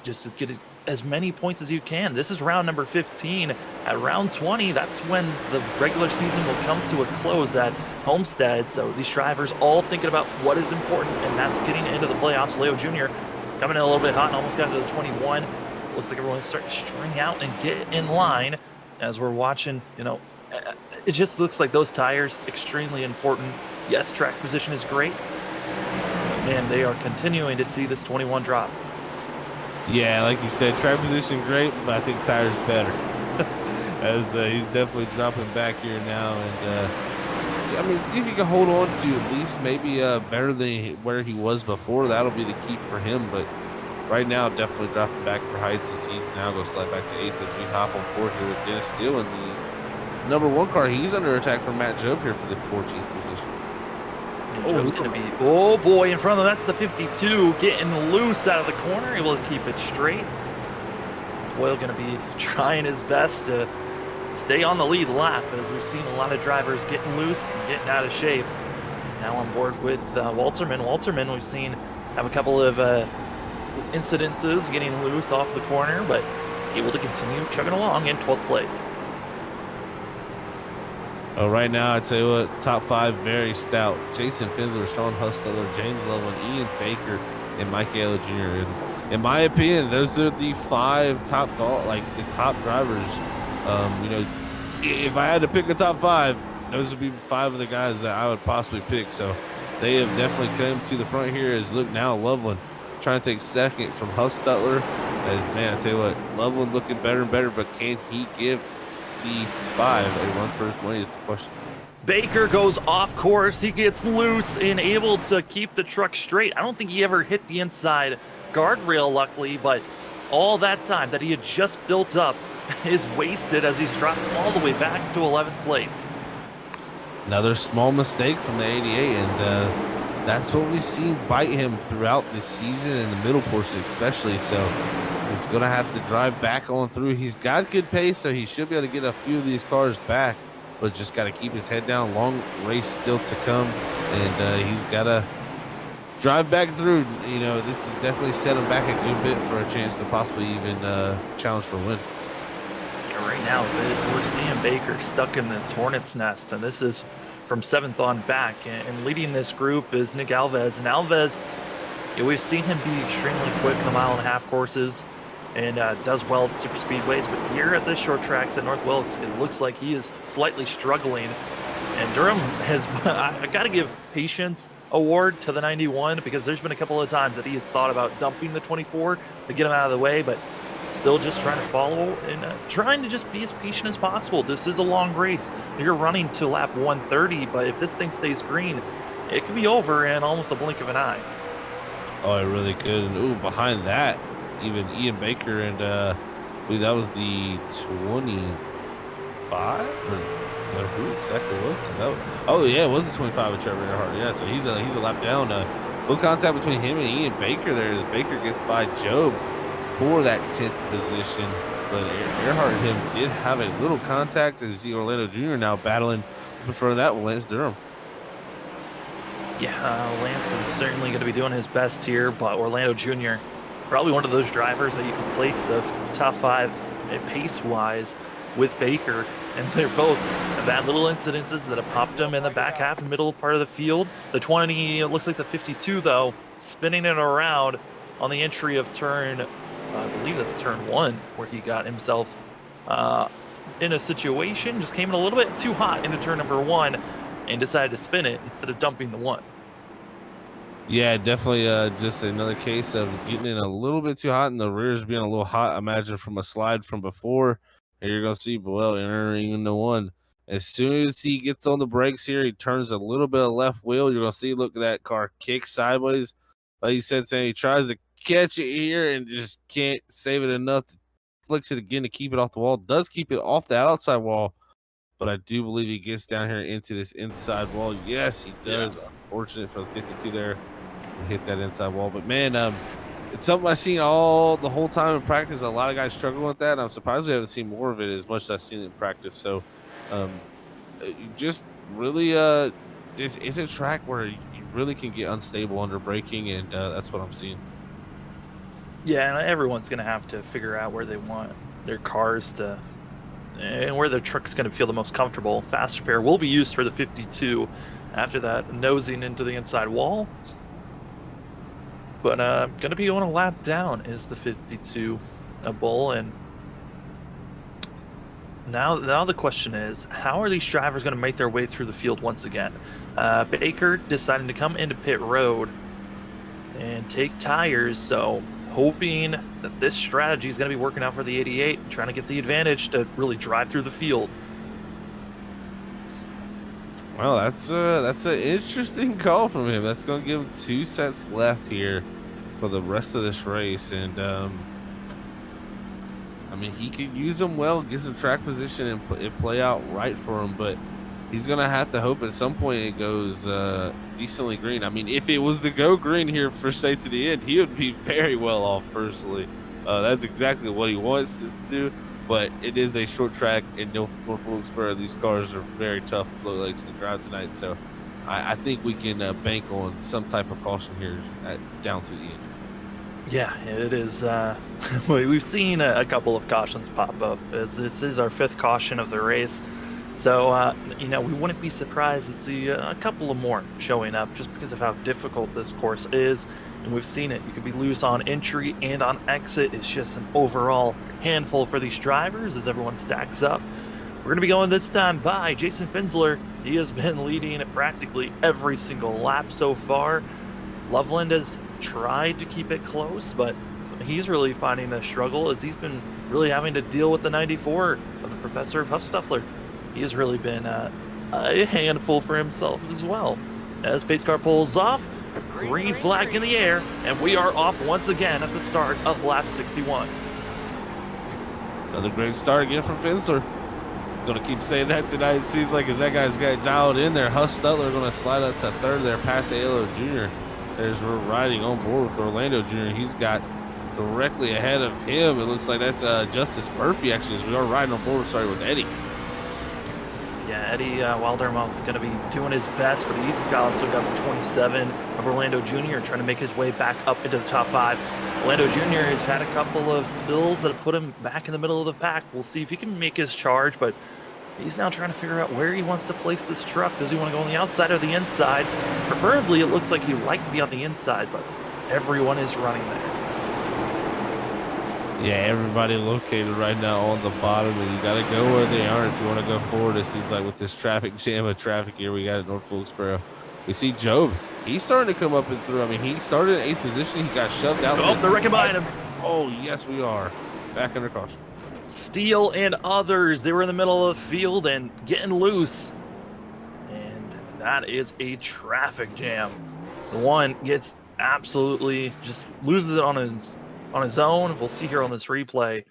Just to get as many points as you can. This is round number 15. At round 20, that's when the regular season will come to a close at Homestead. So these drivers all thinking about what is important, and that's getting into the playoffs. Leo Jr. coming in a little bit hot and almost got to the 21. Looks like everyone's starting to string out and get in line as we're watching, it just looks like those tires extremely important. Yes, track position is great, but man, they are continuing to see this 21 drop. Yeah, like you said, track position great, but I think tires better. As he's definitely dropping back here now, and see if he can hold on to at least maybe better than where he was before. That'll be the key for him. But right now, definitely dropping back for Heights, as he's now going to slide back to 8th as we hop on board here with Dennis Steele in the number 1 car. He's under attack from Matt Job here for the 14th position. Joe's going to be, oh boy, in front of him. That's the 52 getting loose out of the corner, able to keep it straight. Doyle going to be trying his best to stay on the lead lap, as we've seen a lot of drivers getting loose and getting out of shape. He's now on board with Walterman. Walterman, we've seen have a couple of incidences getting loose off the corner, but able to continue chugging along in 12th place. Right now, I tell you what, top 5 very stout. Jason Finsler, Sean Huffsteller, James Loveland, Ian Baker, and Mike Ayla Jr. And in my opinion, those are the 5 top drivers. If I had to pick a top 5, those would be 5 of the guys that I would possibly pick. So they have definitely come to the front here. As look now, Loveland trying to take second from Huffsteller. As man, I tell you what, Loveland looking better and better, but can he give the 5 a run for his money is the question. Baker goes off course. He gets loose and able to keep the truck straight. I don't think he ever hit the inside guardrail, luckily, but all that time that he had just built up is wasted as he's dropped all the way back to 11th place. Another small mistake from the 88, and that's what we've seen bite him throughout the season in the middle portion especially. So he's going to have to drive back on through. He's got good pace, so he should be able to get a few of these cars back, but just got to keep his head down. Long race still to come, and he's got to drive back through. You know, this is definitely set him back a good bit for a chance to possibly even challenge for a win. Yeah, right now, we're seeing Baker stuck in this hornet's nest, and this is from 7th on back. And leading this group is Nick Alves. And Alves, we've seen him be extremely quick in the 1.5 courses and does well at super speedways. But here at this short tracks at North Wilkes, it looks like he is slightly struggling. And Durham has, I got to give patience award to the 91, because there's been a couple of times that he has thought about dumping the 24 to get him out of the way, but still just trying to follow and trying to just be as patient as possible. This is a long race. You're running to lap 130, but if this thing stays green, it could be over in almost a blink of an eye. Oh, it really could. And ooh, behind that, even Ian Baker and I believe that was the 25? Or who exactly was that? Oh yeah, it was the 25 with Trevor Earhart. Yeah, so he's a lap down. Little contact between him and Ian Baker there as Baker gets by Job for that 10th position. But Earhart and him did have a little contact as the Orlando Jr. now battling before that with Lance Durham. Yeah, Lance is certainly going to be doing his best here, but Orlando Jr., probably one of those drivers that you can place the top 5 pace-wise with Baker, and they're both have had little incidences that have popped them in the back half and middle part of the field. The 20, it looks like the 52, though, spinning it around on the entry of turn, I believe that's turn 1, where he got himself in a situation, just came in a little bit too hot into turn number 1 and decided to spin it instead of dumping the 1. Yeah, definitely just another case of getting in a little bit too hot and the rears being a little hot, I imagine, from a slide from before. And you're going to see Boel entering the 1. As soon as he gets on the brakes here, he turns a little bit of left wheel. You're going to see, look at that car kick sideways. Like you said, Sam, he tries to catch it here and just can't save it enough to flicks it again to keep it off the wall. Does keep it off the outside wall, but I do believe he gets down here into this inside wall. Yes, he does. Yeah. Unfortunate for the 52 there to hit that inside wall. But, man, it's something I've seen the whole time in practice. A lot of guys struggle with that. I'm surprised we haven't seen more of it as much as I've seen it in practice. So, just really, it's a track where you really can get unstable under braking, and that's what I'm seeing. Yeah, and everyone's going to have to figure out where they want their cars to, and where their truck's going to feel the most comfortable. Fast repair will be used for the 52 after that, nosing into the inside wall. But going to be on a lap down is the 52 Bull. And now the question is, how are these drivers going to make their way through the field once again? Baker deciding to come into pit road and take tires, so hoping that this strategy is going to be working out for the 88, trying to get the advantage to really drive through the field. Well, that's an interesting call from him. That's going to give him 2 sets left here for the rest of this race, and I mean, he could use them well, get some track position, and play out right for him. But he's going to have to hope at some point it goes decently green. I mean, if it was to go green here for, say, to the end, he would be very well off personally. That's exactly what he wants to do. But it is a short track in North Wilkesboro. These cars are very tough legs to drive tonight. So I think we can bank on some type of caution here down to the end. Yeah, it is. We've seen a couple of cautions pop up, as this is our 5th caution of the race. So, we wouldn't be surprised to see a couple of more showing up just because of how difficult this course is. And we've seen it. You could be loose on entry and on exit. It's just an overall handful for these drivers as everyone stacks up. We're going to be going this time by Jason Finsler. He has been leading practically every single lap so far. Loveland has tried to keep it close, but he's really finding a struggle as he's been really having to deal with the 94 of the Professor of Huffstuffler. He has really been a handful for himself as well. As pace car pulls off, green flag in the air, and we are off once again at the start of lap 61. Another great start again from Finsler. going to keep saying that tonight. It seems like as that guy's got dialed in there, Huss Stutler going to slide up to third there past Alo Jr. There's riding on board with Orlando Jr. He's got directly ahead of him. It looks like that's Justice Murphy, actually, as we are riding on board, sorry, with Eddie. Yeah, Eddie Wildermouth going to be doing his best, but he's also got the 27 of Orlando Jr. trying to make his way back up into the top 5. Orlando Jr. has had a couple of spills that have put him back in the middle of the pack. We'll see if he can make his charge, but he's now trying to figure out where he wants to place this truck. Does he want to go on the outside or the inside? Preferably, it looks like he'd like to be on the inside, but everyone is running there. Yeah, everybody located right now on the bottom, and you got to go where they are if you want to go forward. It seems like with this traffic jam of traffic here we got at North Wilkesboro. We see Job. He's starting to come up and through. I mean, he started in 8th position. He got shoved out. Oh, they're wrecking behind him. Oh, yes, we are. Back under caution. Steele and others, they were in the middle of the field and getting loose. And that is a traffic jam. The one gets absolutely just loses it on his own. We'll see here on this replay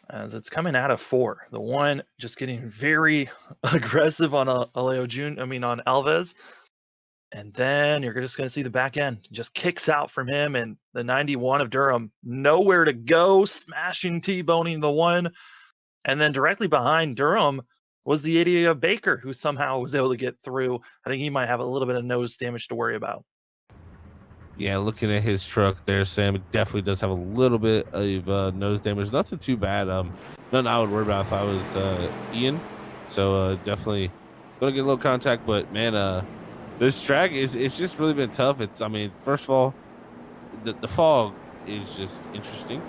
as it's coming out of 4. The one just getting very aggressive on on Alves. And then you're just going to see the back end just kicks out from him, and the 91 of Durham nowhere to go, smashing T-boning the one. And then directly behind Durham was the 88 of Baker, who somehow was able to get through. I think he might have a little bit of nose damage to worry about. Yeah, looking at his truck there, Sam, it definitely does have a little bit of nose damage. Nothing too bad. Nothing I would worry about if I was Ian. So definitely going to get a little contact. But, man, this track it's just really been tough. I mean, first of all, the fog is just interesting.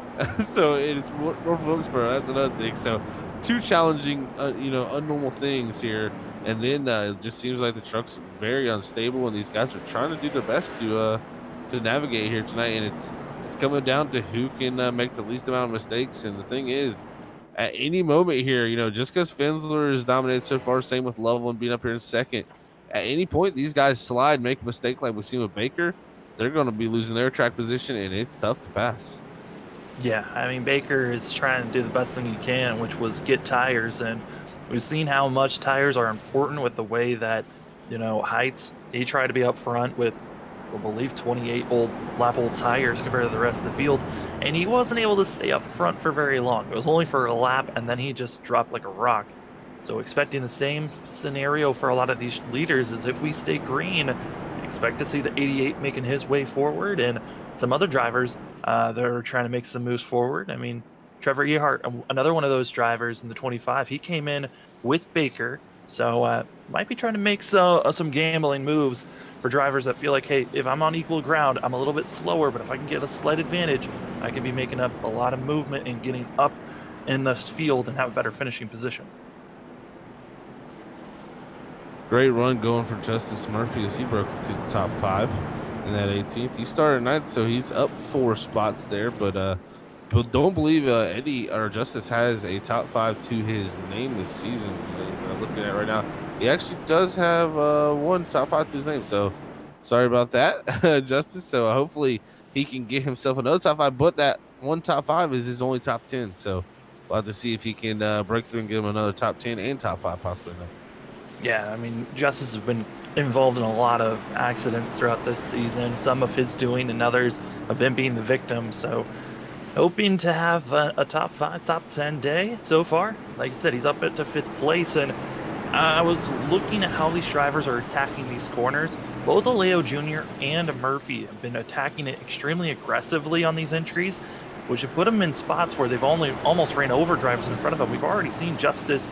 So it's North Wilkesboro. That's another thing. So 2 challenging, unnormal things here. And then it just seems like the truck's very unstable, and these guys are trying to do their best to navigate here tonight. And it's coming down to who can make the least amount of mistakes. And the thing is, at any moment here, just because Fensler is dominated so far, same with Loveland being up here in second, at any point these guys slide, make a mistake like we've seen with Baker, they're going to be losing their track position, and it's tough to pass. Yeah, I mean, Baker is trying to do the best thing he can, which was get tires, and we've seen how much tires are important with the way that, Heights, he tried to be up front with, I believe, 28 lap old tires compared to the rest of the field, and he wasn't able to stay up front for very long. It was only for a lap, and then he just dropped like a rock. So expecting the same scenario for a lot of these leaders is if we stay green, expect to see the 88 making his way forward, and some other drivers that are trying to make some moves forward. I mean, Trevor Ehart, another one of those drivers in the 25, he came in with Baker, so might be trying to make some gambling moves for drivers that feel like, hey, if I'm on equal ground, I'm a little bit slower, but if I can get a slight advantage, I can be making up a lot of movement and getting up in this field and have a better finishing position. Great run going for Justice Murphy as he broke into the top 5 in that 18th. He started 9th, so he's up 4 spots there. But don't believe Eddie or Justice has a top 5 to his name this season. He's looking at it right now. He actually does have 1 top 5 to his name. So sorry about that, Justice. So hopefully he can get himself another top 5. But that 1 top 5 is his only top 10. So we'll have to see if he can break through and get him another top 10 and top 5 possibly. Yeah, I mean, Justice has been involved in a lot of accidents throughout this season, some of his doing and others of him being the victim. So hoping to have a top 5, top 10 day so far. Like you said, he's up into 5th place, and I was looking at how these drivers are attacking these corners. Both Aleo Jr. and Murphy have been attacking it extremely aggressively on these entries, which have put them in spots where they've almost ran over drivers in front of them. We've already seen Justice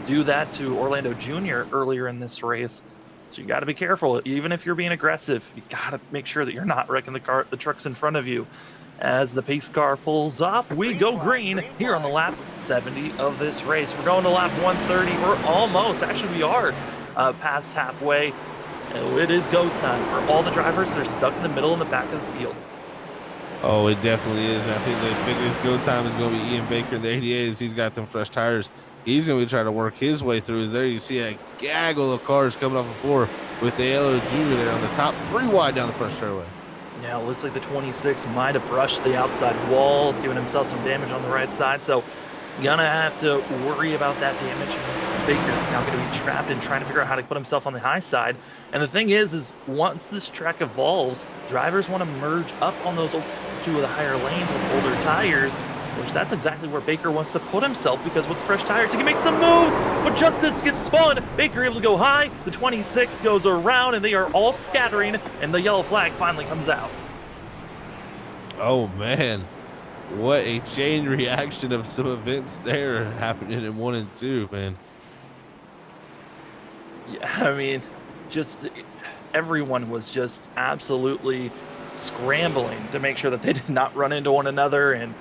do that to Orlando Jr. earlier in this race. So you got to be careful. Even if you're being aggressive, you got to make sure that you're not wrecking the trucks in front of you. As the pace car pulls off, we go green here on the lap 70 of this race. We're going to lap 130. We're almost, actually we are past halfway. It is go time for all the drivers that are stuck in the middle and the back of the field. Oh, it definitely is. I think the biggest go time is going to be Ian Baker, the 88, as he's got them fresh tires. He's going to be trying to work his way through. There you see a gaggle of cars coming off the floor with the Alo Jr. there on the top, 3 wide down the front straightaway. Yeah, looks like the 26 might have brushed the outside wall, giving himself some damage on the right side. So Gonna have to worry about that damage. Baker now gonna be trapped and trying to figure out how to put himself on the high side. And the thing is once this track evolves, drivers want to merge up on those two of the higher lanes with older tires, which that's exactly where Baker wants to put himself, because with fresh tires he can make some moves, but Justice gets spun. Baker able to go high, the 26 goes around, and they are all scattering, and the yellow flag finally comes out. Oh man, what a chain reaction of some events there happening in 1 and 2, man. Yeah, I mean, just everyone was just absolutely scrambling to make sure that they did not run into one another. And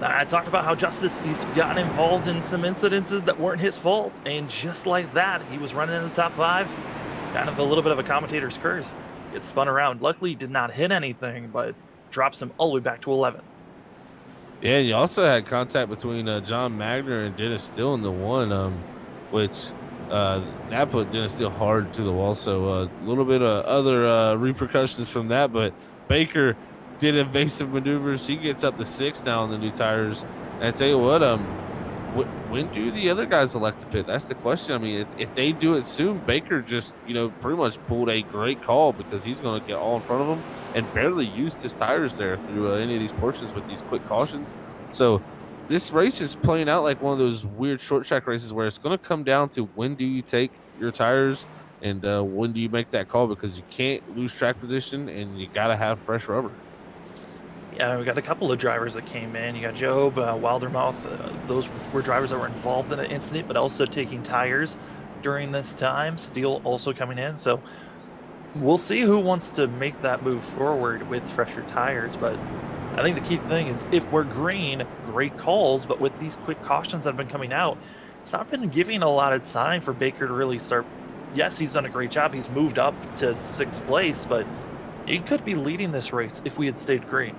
I talked about how Justice, he's gotten involved in some incidences that weren't his fault, and just like that, he was running in the top 5. Kind of a little bit of a commentator's curse. Gets spun around. Luckily, he did not hit anything, but drops him all the way back to 11. Yeah, and you also had contact between John Magner and Dennis Steele in the 1, which that put Dennis Steele hard to the wall. So a little bit of other repercussions from that. But Baker did evasive maneuvers. He gets up to 6 now on the new tires. And I tell you what, when do the other guys elect to pit? That's the question. I mean, if they do it soon, Baker just, pretty much pulled a great call, because he's going to get all in front of them and barely used his tires there through any of these portions with these quick cautions. So this race is playing out like one of those weird short track races where it's going to come down to when do you take your tires and when do you make that call, because you can't lose track position and you got to have fresh rubber. Yeah, we got a couple of drivers that came in. You got Job, Wildermouth. Those were drivers that were involved in the incident, but also taking tires during this time. Steele also coming in. So we'll see who wants to make that move forward with fresher tires. But I think the key thing is, if we're green, great calls. But with these quick cautions that have been coming out, it's not been giving a lot of time for Baker to really start. Yes, he's done a great job. He's moved up to 6th place, but he could be leading this race if we had stayed green.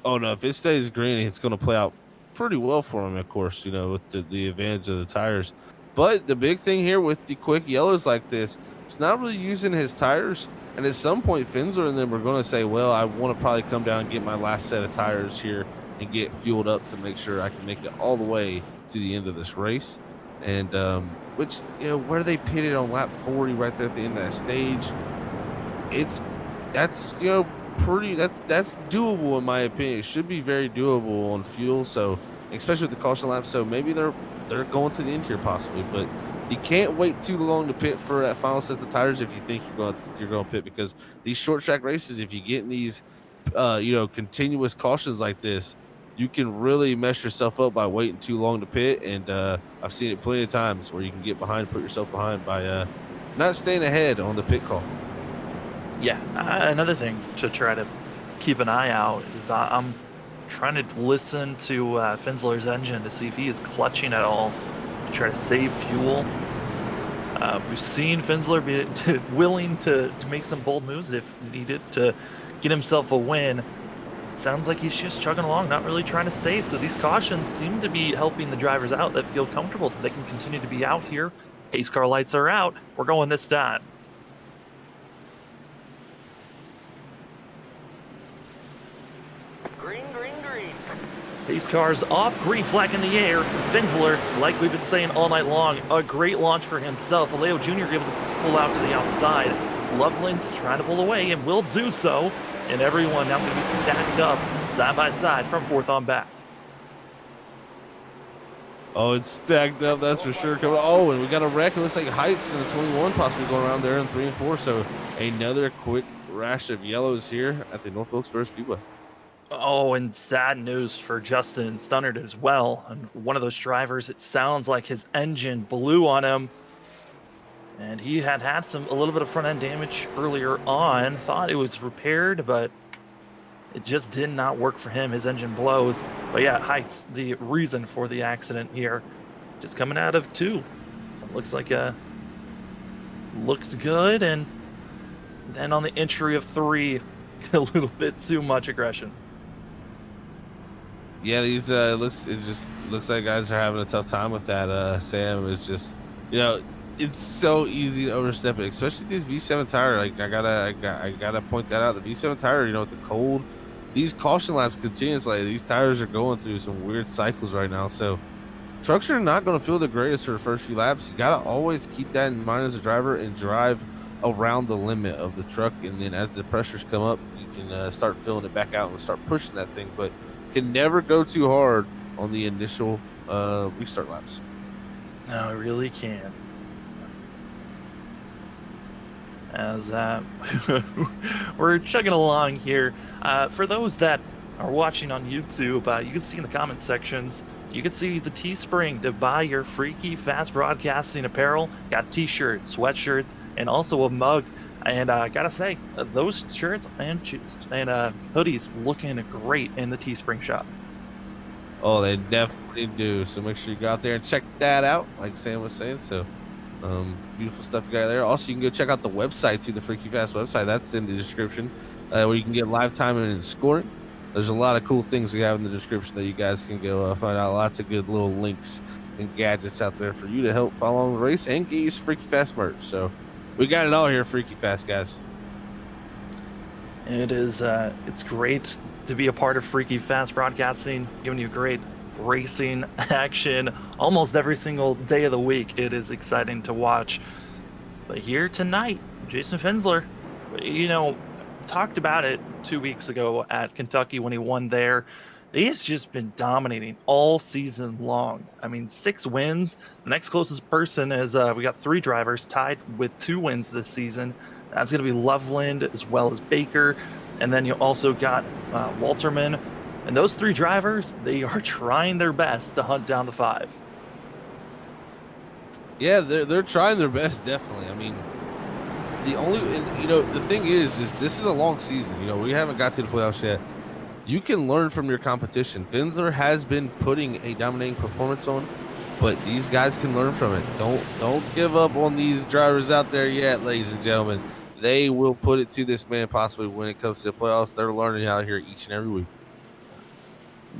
Oh, no, if it stays green, it's going to play out pretty well for him, of course, with the advantage of the tires. But the big thing here with the quick yellows like this, it's not really using his tires. And at some point, Finsler and them are going to say, well, I want to probably come down and get my last set of tires here and get fueled up to make sure I can make it all the way to the end of this race. And which, where they pitted on lap 40 right there at the end of that stage, that's doable in my opinion. It should be very doable on fuel, so especially with the caution lap. So maybe they're going to the end here possibly, but you can't wait too long to pit for that final set of tires if you think you're going to pit, because these short track races, if you get in these continuous cautions like this, you can really mess yourself up by waiting too long to pit. And I've seen it plenty of times where you can get behind and put yourself behind by not staying ahead on the pit call. Yeah, another thing to try to keep an eye out is I'm trying to listen to Finsler's engine to see if he is clutching at all to try to save fuel. We've seen Finsler be willing to make some bold moves if needed to get himself a win. Sounds like he's just chugging along, not really trying to save. So these cautions seem to be helping the drivers out that feel comfortable that they can continue to be out here. Pace car lights are out. We're going this time. Green, green, green. Pace cars off, green flag in the air. Finsler, like we've been saying all night long, a great launch for himself. Aleo Jr. able to pull out to the outside. Loveland's trying to pull away and will do so. And everyone now going to be stacked up side by side from 4th on back. Oh, it's stacked up, that's for sure. Oh, and we got a wreck. It looks like Heights in the 21 possibly going around there in 3 and 4. So another quick rash of yellows here at the North Wilkesboro Speedway. Oh, and sad news for Justin Stunnard as well. And one of those drivers, it sounds like his engine blew on him. And he had a little bit of front end damage earlier on. Thought it was repaired, but it just did not work for him. His engine blows. But yeah, Heights, the reason for the accident here, just coming out of 2. It looks like looked good, and then on the entry of 3, a little bit too much aggression. Yeah, these it just looks like guys are having a tough time with that. Sam is just, it's so easy to overstep it, especially these V7 tire. Like I gotta point that out. The V7 tire, with the cold these caution laps continuously. These tires are going through some weird cycles right now. So trucks are not going to feel the greatest for the first few laps. You got to always keep that in mind as a driver and drive around the limit of the truck. And then as the pressures come up, you can start filling it back out and start pushing that thing. But can never go too hard on the initial restart laps. No, it really can. As we're chugging along here. For those that are watching on YouTube, you can see in the comment sections, you can see the Teespring to buy your Freaky Fast Broadcasting apparel. Got t-shirts, sweatshirts, and also a mug. And gotta say, those shirts and hoodies looking great in the Teespring shop. Oh, they definitely do. So make sure you go out there and check that out, like Sam was saying. So beautiful stuff you got there. Also, you can go check out the website too, the Freaky Fast website. That's in the description, where you can get live timing and scoring. There's a lot of cool things we have in the description that you guys can go find out. Lots of good little links and gadgets out there for you to help follow along the race and get you some Freaky Fast merch. So we got it all here, Freaky Fast, guys. It is. It's great to be a part of Freaky Fast Broadcasting, giving you great racing action almost every single day of the week. It is exciting to watch. But here tonight, Jason Fensler, talked about it 2 weeks ago at Kentucky when he won there. He's just been dominating all season long. I mean, 6 wins. The next closest person is we got 3 drivers tied with 2 wins this season. That's going to be Loveland as well as Baker. And then you also got Walterman. And those 3 drivers, they are trying their best to hunt down the 5. Yeah, they're trying their best, definitely. I mean, the thing is this is a long season. We haven't got to the playoffs yet. You can learn from your competition. Fensler has been putting a dominating performance on, but these guys can learn from it. Don't give up on these drivers out there yet, ladies and gentlemen. They will put it to this man possibly when it comes to the playoffs. They're learning out here each and every week.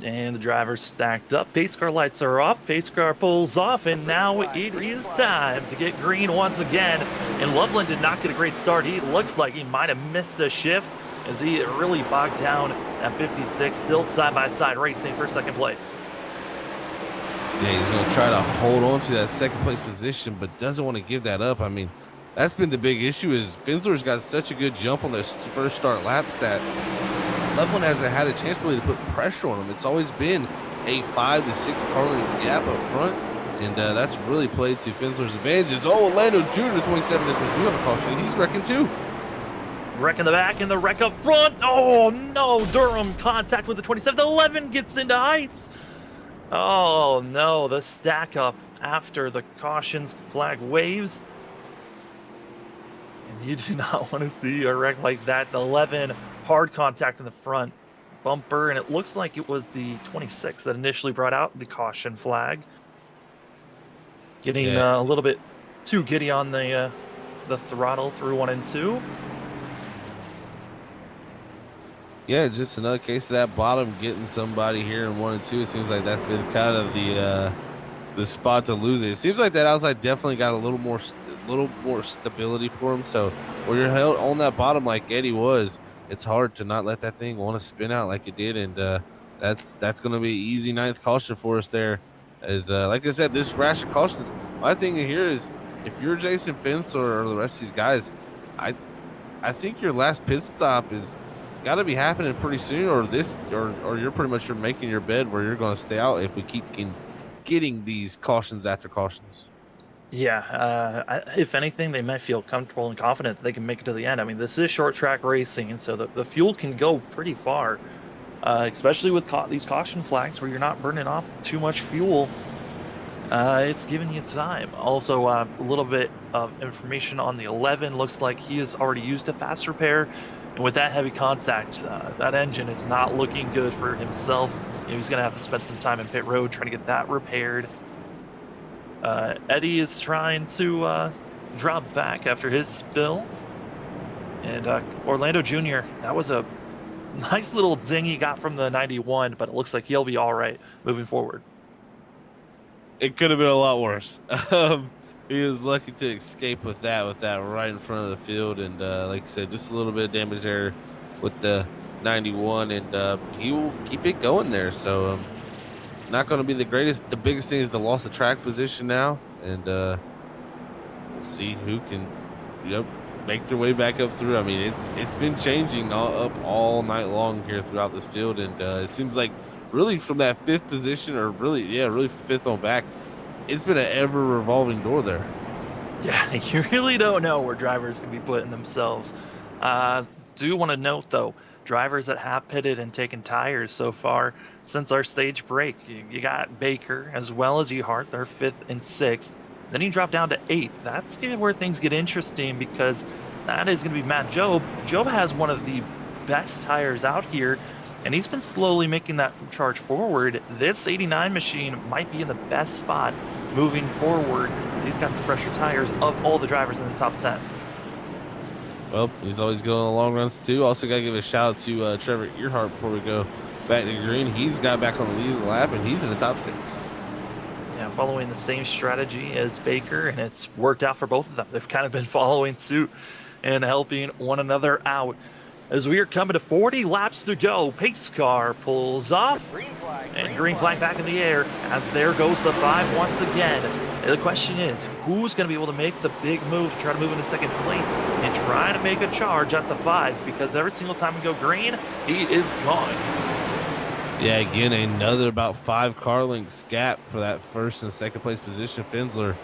And the drivers stacked up. Pace car lights are off. Pace car pulls off, and now it is time to get green once again. And Loveland did not get a great start. He looks like he might have missed a shift as he really bogged down at 56. Still side-by-side racing for second place. Yeah, he's going to try to hold on to that second place position, but doesn't want to give that up. I mean, that's been the big issue is Fensler's got such a good jump on those first start laps that Loveland hasn't had a chance really to put pressure on him. It's always been a 5 to 6 car length gap up front, and that's really played to Fensler's advantages. Oh, Orlando Jr. 27 is what we have a caution. He's wrecking too. Wreck in the back and the wreck up front. Oh no, Durham contact with the 27. The 11 gets into heights. Oh no, the stack up after the cautions flag waves. And you do not want to see a wreck like that. The 11 hard contact in the front bumper, and it looks like it was the 26 that initially brought out the caution flag. Getting a little bit too giddy on the throttle through 1 and 2. Yeah, just another case of that bottom getting somebody here in 1 and 2. It seems like that's been kind of the spot to lose it. It seems like that outside definitely got a little more stability for him. So when you're held on that bottom like Eddie was, it's hard to not let that thing want to spin out like it did. And that's going to be easy 9th caution for us there. As like I said, this rash of cautions. My thing here is if you're Jason Fensler or the rest of these guys, I think your last pit stop is got to be happening pretty soon, or you're pretty much making your bed where you're going to stay out if we keep getting these cautions after cautions. Yeah, if anything, they might feel comfortable and confident they can make it to the end. I mean, this is short track racing, so the fuel can go pretty far, especially with these caution flags where you're not burning off too much fuel. It's giving you time. Also, a little bit of information on the 11. Looks like he has already used a fast repair. And with that heavy contact, that engine is not looking good for himself. He's going to have to spend some time in pit road trying to get that repaired. Eddie is trying to drop back after his spill. And Orlando Jr., that was a nice little ding he got from the 91, but it looks like he'll be all right moving forward. It could have been a lot worse. He was lucky to escape with that right in front of the field. And like I said, just a little bit of damage there with the 91, and he will keep it going there. So not going to be the greatest. The biggest thing is the loss of track position now, and we'll see who can, make their way back up through. I mean, it's been changing up all night long here throughout this field, and it seems like really from that fifth position, or really fifth on back, it's been an ever revolving door there. Yeah, you really don't know where drivers can be putting themselves. Do want to note though, drivers that have pitted and taken tires so far since our stage break. You got Baker as well as Ehart, they're 5th and 6th. Then you drop down to 8th. That's where things get interesting because that is going to be Matt Job. Job has one of the best tires out here, and he's been slowly making that charge forward. This 89 machine might be in the best spot moving forward because he's got the fresher tires of all the drivers in the top 10. Well, he's always going on the long runs too. Also got to give a shout out to Trevor Earhart before we go back to green. He's got back on the lead of the lap, and he's in the top 6. Yeah, following the same strategy as Baker, and it's worked out for both of them. They've kind of been following suit and helping one another out. As we are coming to 40 laps to go, pace car pulls off, and green flag back in the air as there goes the 5 once again. And the question is, who's going to be able to make the big move to try to move into second place and try to make a charge at the 5? Because every single time we go green, he is gone. Yeah, again, another about 5 car lengths gap for that first and second place position. Fensler,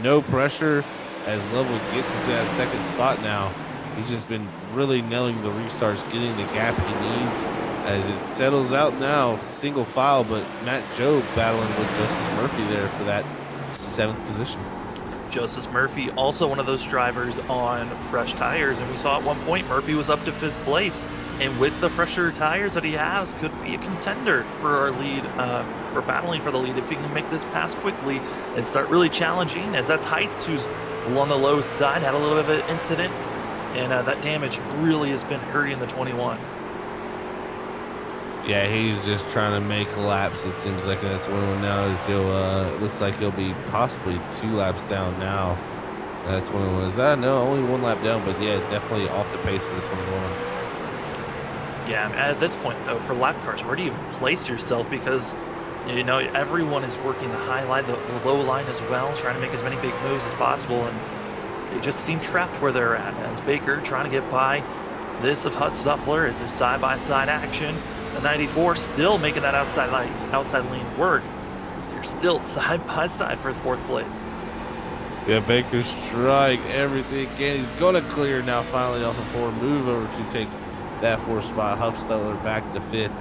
no pressure as Lovell gets into that second spot now. He's just been really nailing the restarts, getting the gap he needs as it settles out now, single file, but Matt Job battling with Justice Murphy there for that 7th position. Justice Murphy, also one of those drivers on fresh tires, and we saw at one point Murphy was up to 5th place, and with the fresher tires that he has, could be a contender for our lead, for battling for the lead if he can make this pass quickly and start really challenging, as that's Heights, who's on the low side, had a little bit of an incident, and that damage really has been hurting the 21. Yeah, he's just trying to make laps. It seems like that's one now. Is it looks like he'll be possibly 2 laps down now. That's one was no, only 1 lap down, but yeah, definitely off the pace for the 21. Yeah, at this point though, for lap cars, where do you place yourself? Because everyone is working the high line, the low line as well, trying to make as many big moves as possible, and they just seem trapped where they're at. As Baker trying to get by this of Hutzuffler as their side-by-side action. The 94 still making that outside lane work. So you're still side-by-side for 4th place. Yeah, Baker's trying everything again. He's going to clear now finally off the 4, move over to take that 4th spot. Huffstetter back to 5th.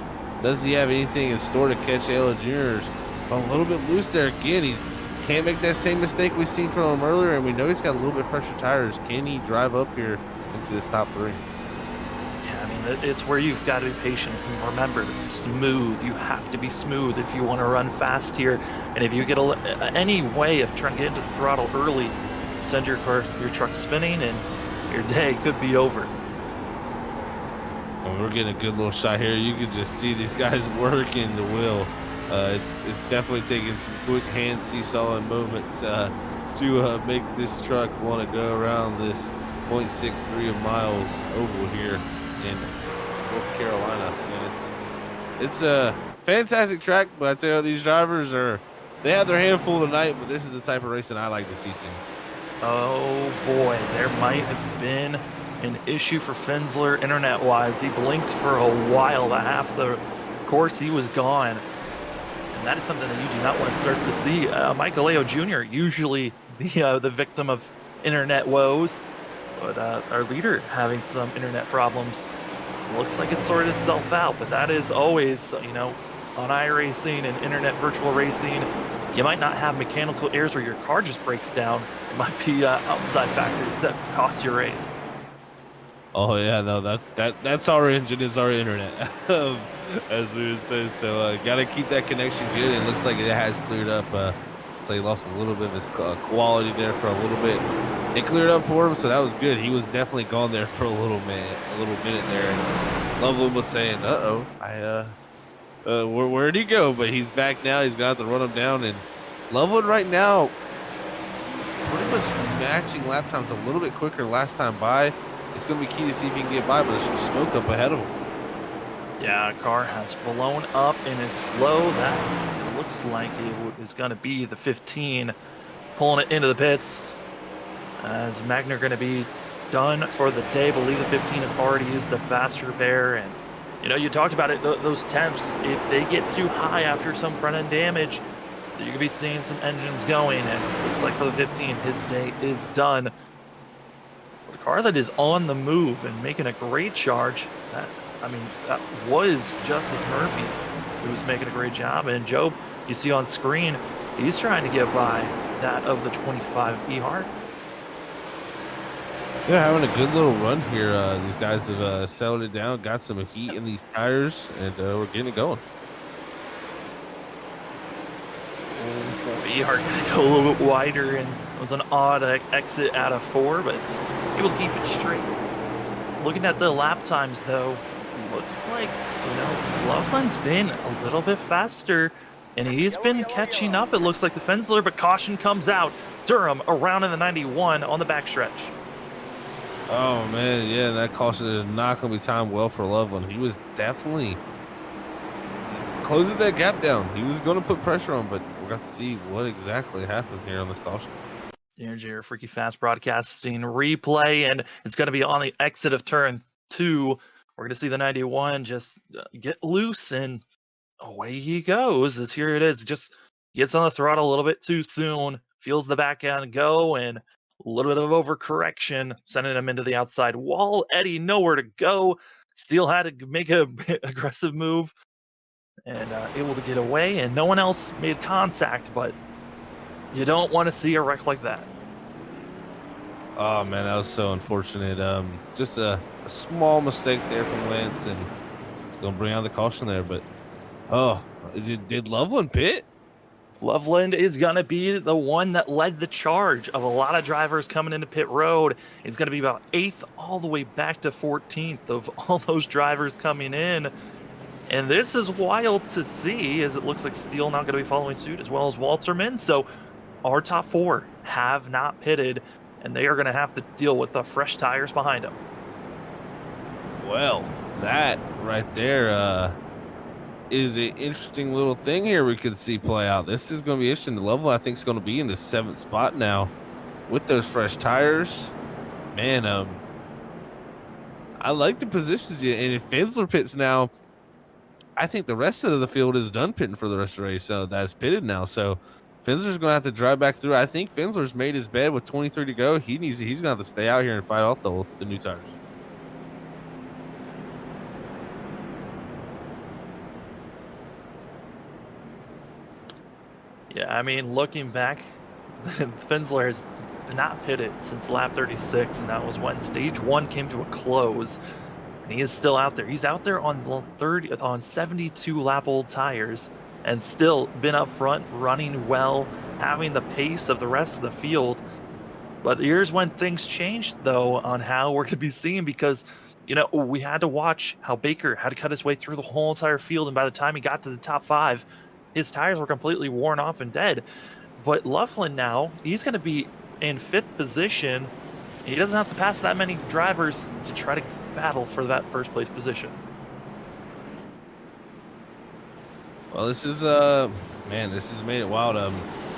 Does he have anything in store to catch Ayla Jr.'s? A little bit loose there again. He's can't make that same mistake we've seen from him earlier, and we know he's got a little bit fresher tires. Can he drive up here into this top 3? Yeah, I mean, it's where you've got to be patient. And remember, smooth. You have to be smooth if you want to run fast here. And if you get any way of trying to get into the throttle early, send your truck spinning, and your day could be over. Well, we're getting a good little shot here. You can just see these guys working the wheel. It's definitely taking some quick hand seesawing moments to make this truck want to go around this 0.63 of miles oval here in North Carolina. And it's a fantastic track, but I tell you, these drivers they have their handful tonight, but this is the type of racing I like to see soon. Oh boy, there might have been an issue for Fensler internet-wise. He blinked for a while. The half the course he was gone. And that is something that you do not want to start to see. Michael Leo Jr., usually the victim of internet woes, but our leader having some internet problems. Looks like it's sorted itself out, but that is always, on iRacing and internet virtual racing, you might not have mechanical errors where your car just breaks down. It might be outside factors that cost you a race. Oh yeah, no, that's our engine is our internet, as we would say. So gotta keep that connection good. It looks like it has cleared up. So he lost a little bit of his quality there for a little bit. It cleared up for him, so that was good. He was definitely gone there for a little minute there. And Loveland was saying, where'd he go? But he's back now. He's got to run him down. And Loveland right now, pretty much matching lap times a little bit quicker last time by. It's going to be key to see if he can get by, but there's some smoke up ahead of him. Yeah, car has blown up and is slow. That looks like it is going to be the 15 pulling it into the pits. As Magner going to be done for the day. Believe the 15 has already used the faster pair. And, you talked about it, those temps, if they get too high after some front end damage, you could be seeing some engines going. And it looks like for the 15, his day is done. A car that is on the move and making a great charge. That was Justice Murphy who was making a great job. And Job, you see on screen, he's trying to get by that of the 25 Ehart. Yeah, having a good little run here. These guys have settled it down, got some heat in these tires, and we're getting it going. Ehart going to go a little bit wider, and it was an odd exit out of 4, but able to keep it straight. Looking at the lap times, though, looks like, Loveland's been a little bit faster, and he's been catching up. It looks like the Fensler, but caution comes out. Durham around in the 91 on the backstretch. Oh, man, yeah, that caution is not going to be timed well for Loveland. He was definitely closing that gap down. He was going to put pressure on, but we're going to see what exactly happened here on this caution. Here's your Freaky Fast Broadcasting replay, and it's going to be on the exit of turn 2. We're going to see the 91 just get loose, and away he goes. As here it is, just gets on the throttle a little bit too soon, feels the back end go, and a little bit of overcorrection, sending him into the outside wall. Eddie nowhere to go. Steele had to make a aggressive move and able to get away, and no one else made contact, but you don't want to see a wreck like that. Oh, man, that was so unfortunate. Just a small mistake there from Lance, and it's going to bring out the caution there. But, did Loveland pit? Loveland is going to be the one that led the charge of a lot of drivers coming into pit road. It's going to be about 8th all the way back to 14th of all those drivers coming in. And this is wild to see, as it looks like Steele not going to be following suit, as well as Walterman. So our top 4 have not pitted, and they are going to have to deal with the fresh tires behind them. Well, that right there is an interesting little thing here we could see play out. This is going to be interesting. The level, I think, is going to be in the 7th spot now with those fresh tires. Man, I like the positions. And if Fensler pits now, I think the rest of the field is done pitting for the rest of the race. So that's pitted now. So Fensler's going to have to drive back through. I think Fensler's made his bed with 23 to go. He's going to have to stay out here and fight off the new tires. Yeah, I mean, looking back, Fensler has not pitted since lap 36, and that was when stage 1 came to a close. And he is still out there. He's out there on 72 lap old tires, and still been up front, running well, having the pace of the rest of the field. But here's when things changed, though, on how we're going to be seeing, because we had to watch how Baker had to cut his way through the whole entire field, and by the time he got to the top 5, his tires were completely worn off and dead. But Loveland now, he's going to be in 5th position. He doesn't have to pass that many drivers to try to battle for that first place position. Well, this is this has made it wild.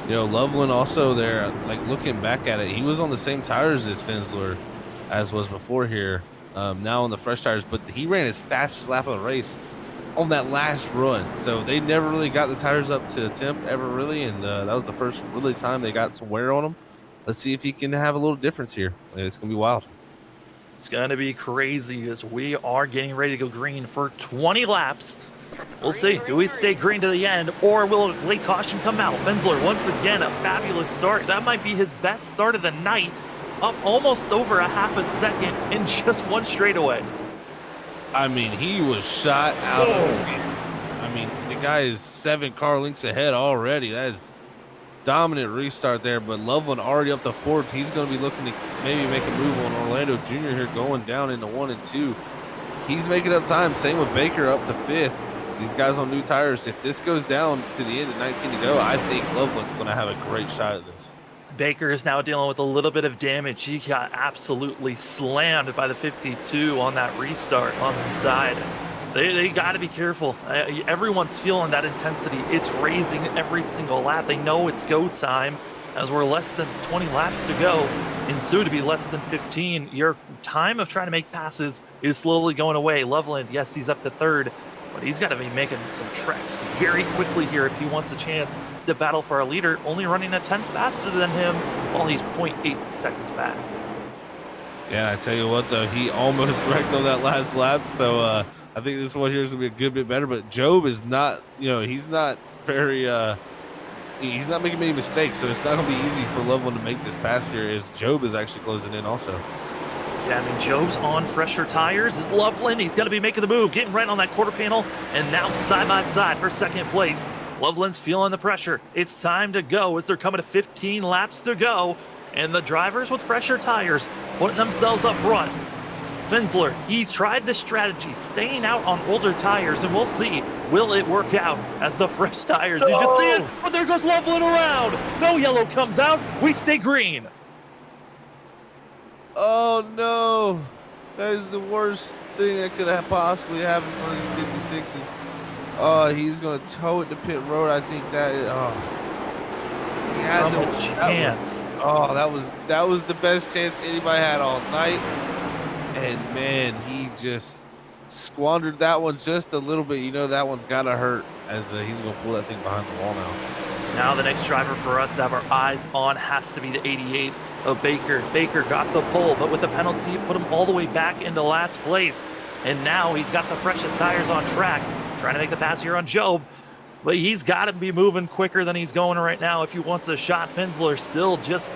Loveland also there, like looking back at it, he was on the same tires as Fensler as was before here. Now on the fresh tires, but he ran his fastest lap of the race on that last run. So they never really got the tires up to temp ever really, and that was the first really time they got some wear on them. Let's see if he can have a little difference here. It's gonna be wild. It's going to be crazy as we are getting ready to go green for 20 laps. We'll see. Do we stay green to the end, or will a late caution come out? Fensler, once again, a fabulous start. That might be his best start of the night. Up almost over a half a second in just one straightaway. I mean, he was shot out of it. I mean, the guy is 7 car lengths ahead already. That is dominant restart there, but Loveland already up to 4th. He's going to be looking to maybe make a move on Orlando Jr. here, going down into 1 and 2. He's making up time. Same with Baker up to 5th. These guys on new tires. If this goes down to the end of 19 to go, I think Loveland's going to have a great shot at this. Baker is now dealing with a little bit of damage. He got absolutely slammed by the 52 on that restart on the side. They got to be careful. Everyone's feeling that intensity. It's raising every single lap. They know it's go time as we're less than 20 laps to go, and soon to be less than 15. Your time of trying to make passes is slowly going away. Loveland, yes, he's up to third, but he's got to be making some treks very quickly here if he wants a chance to battle for our leader, only running a tenth faster than him while he's 0.8 seconds back. Yeah, I tell you what, though, he almost wrecked on that last lap, so I think this one here is going to be a good bit better, but Job is not, he's not very, he's not making many mistakes, so it's not going to be easy for Loveland to make this pass here as Job is actually closing in also. Yeah, I mean, Job's on fresher tires. Is Loveland, he's going to be making the move, getting right on that quarter panel, and now side by side for second place. Loveland's feeling the pressure. It's time to go as they're coming to 15 laps to go, and the drivers with fresher tires putting themselves up front. Finsler, he tried the strategy, staying out on older tires, and we'll see, will it work out as the fresh tires? You just see it, but there goes Loveland around. No yellow comes out, we stay green. Oh no, that is the worst thing that could have possibly happened for these 56s. Oh, he's going to tow it to pit road. I think that is, he had no chance. That was the best chance anybody had all night. And man, he just squandered that one just a little bit. That one's got to hurt as he's going to pull that thing behind the wall now. Now the next driver for us to have our eyes on has to be the 88 of Baker. Baker got the pole, but with the penalty, it put him all the way back into last place. And now he's got the freshest tires on track, trying to make the pass here on Job. But he's got to be moving quicker than he's going right now if he wants a shot. Finsler still just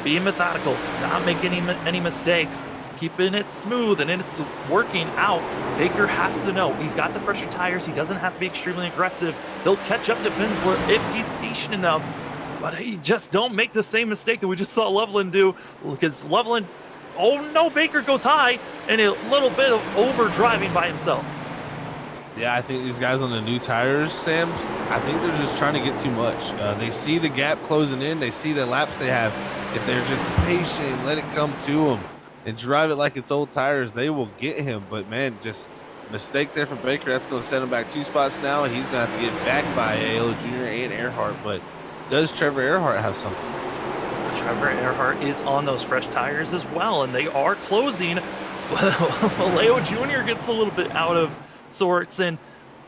being methodical, not making any mistakes, keeping it smooth, and it's working out. Baker has to know he's got the fresher tires. He doesn't have to be extremely aggressive. He'll catch up to Finsler if he's patient enough, but he just don't make the same mistake that we just saw Loveland do, because Loveland, oh no, Baker goes high and a little bit of over driving by himself. Yeah, I think these guys on the new tires, Sam, I think they're just trying to get too much. They see the gap closing in. They see the laps they have. If they're just patient and let it come to them and drive it like it's old tires, they will get him. But, man, just mistake there for Baker. That's going to set him back 2 spots now. He's going to have to get back by AO Jr. and Earhart. But does Trevor Earhart have something? Trevor Earhart is on those fresh tires as well, and they are closing. Leo Jr. gets a little bit out of sorts, and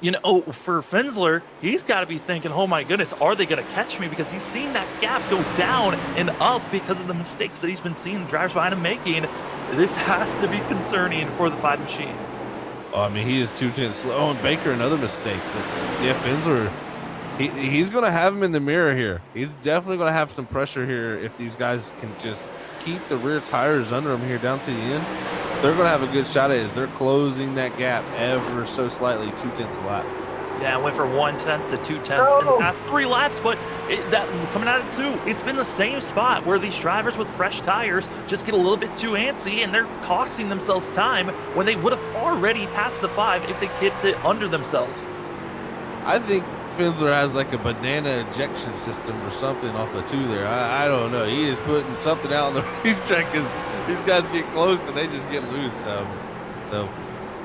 for Finsler, he's got to be thinking, oh my goodness, are they going to catch me? Because he's seen that gap go down and up because of the mistakes that he's been seeing the drivers behind him making. This has to be concerning for the 5 machine. Oh, I mean, he is 2/10 slow. Oh, and Baker, another mistake. But yeah, Finsler, he's going to have him in the mirror here. He's definitely going to have some pressure here if these guys can just keep the rear tires under him here down to the end. They're going to have a good shot at it as they're closing that gap ever so slightly, 2/10 a lap. Yeah, it went from 1/10 to 2/10 in the past 3 laps, but that coming out of 2, it's been the same spot where these drivers with fresh tires just get a little bit too antsy and they're costing themselves time when they would have already passed the 5 if they kept it under themselves. I think Finsler has like a banana ejection system or something off of 2 there. I don't know. He is putting something out on the racetrack because these guys get close and they just get loose. So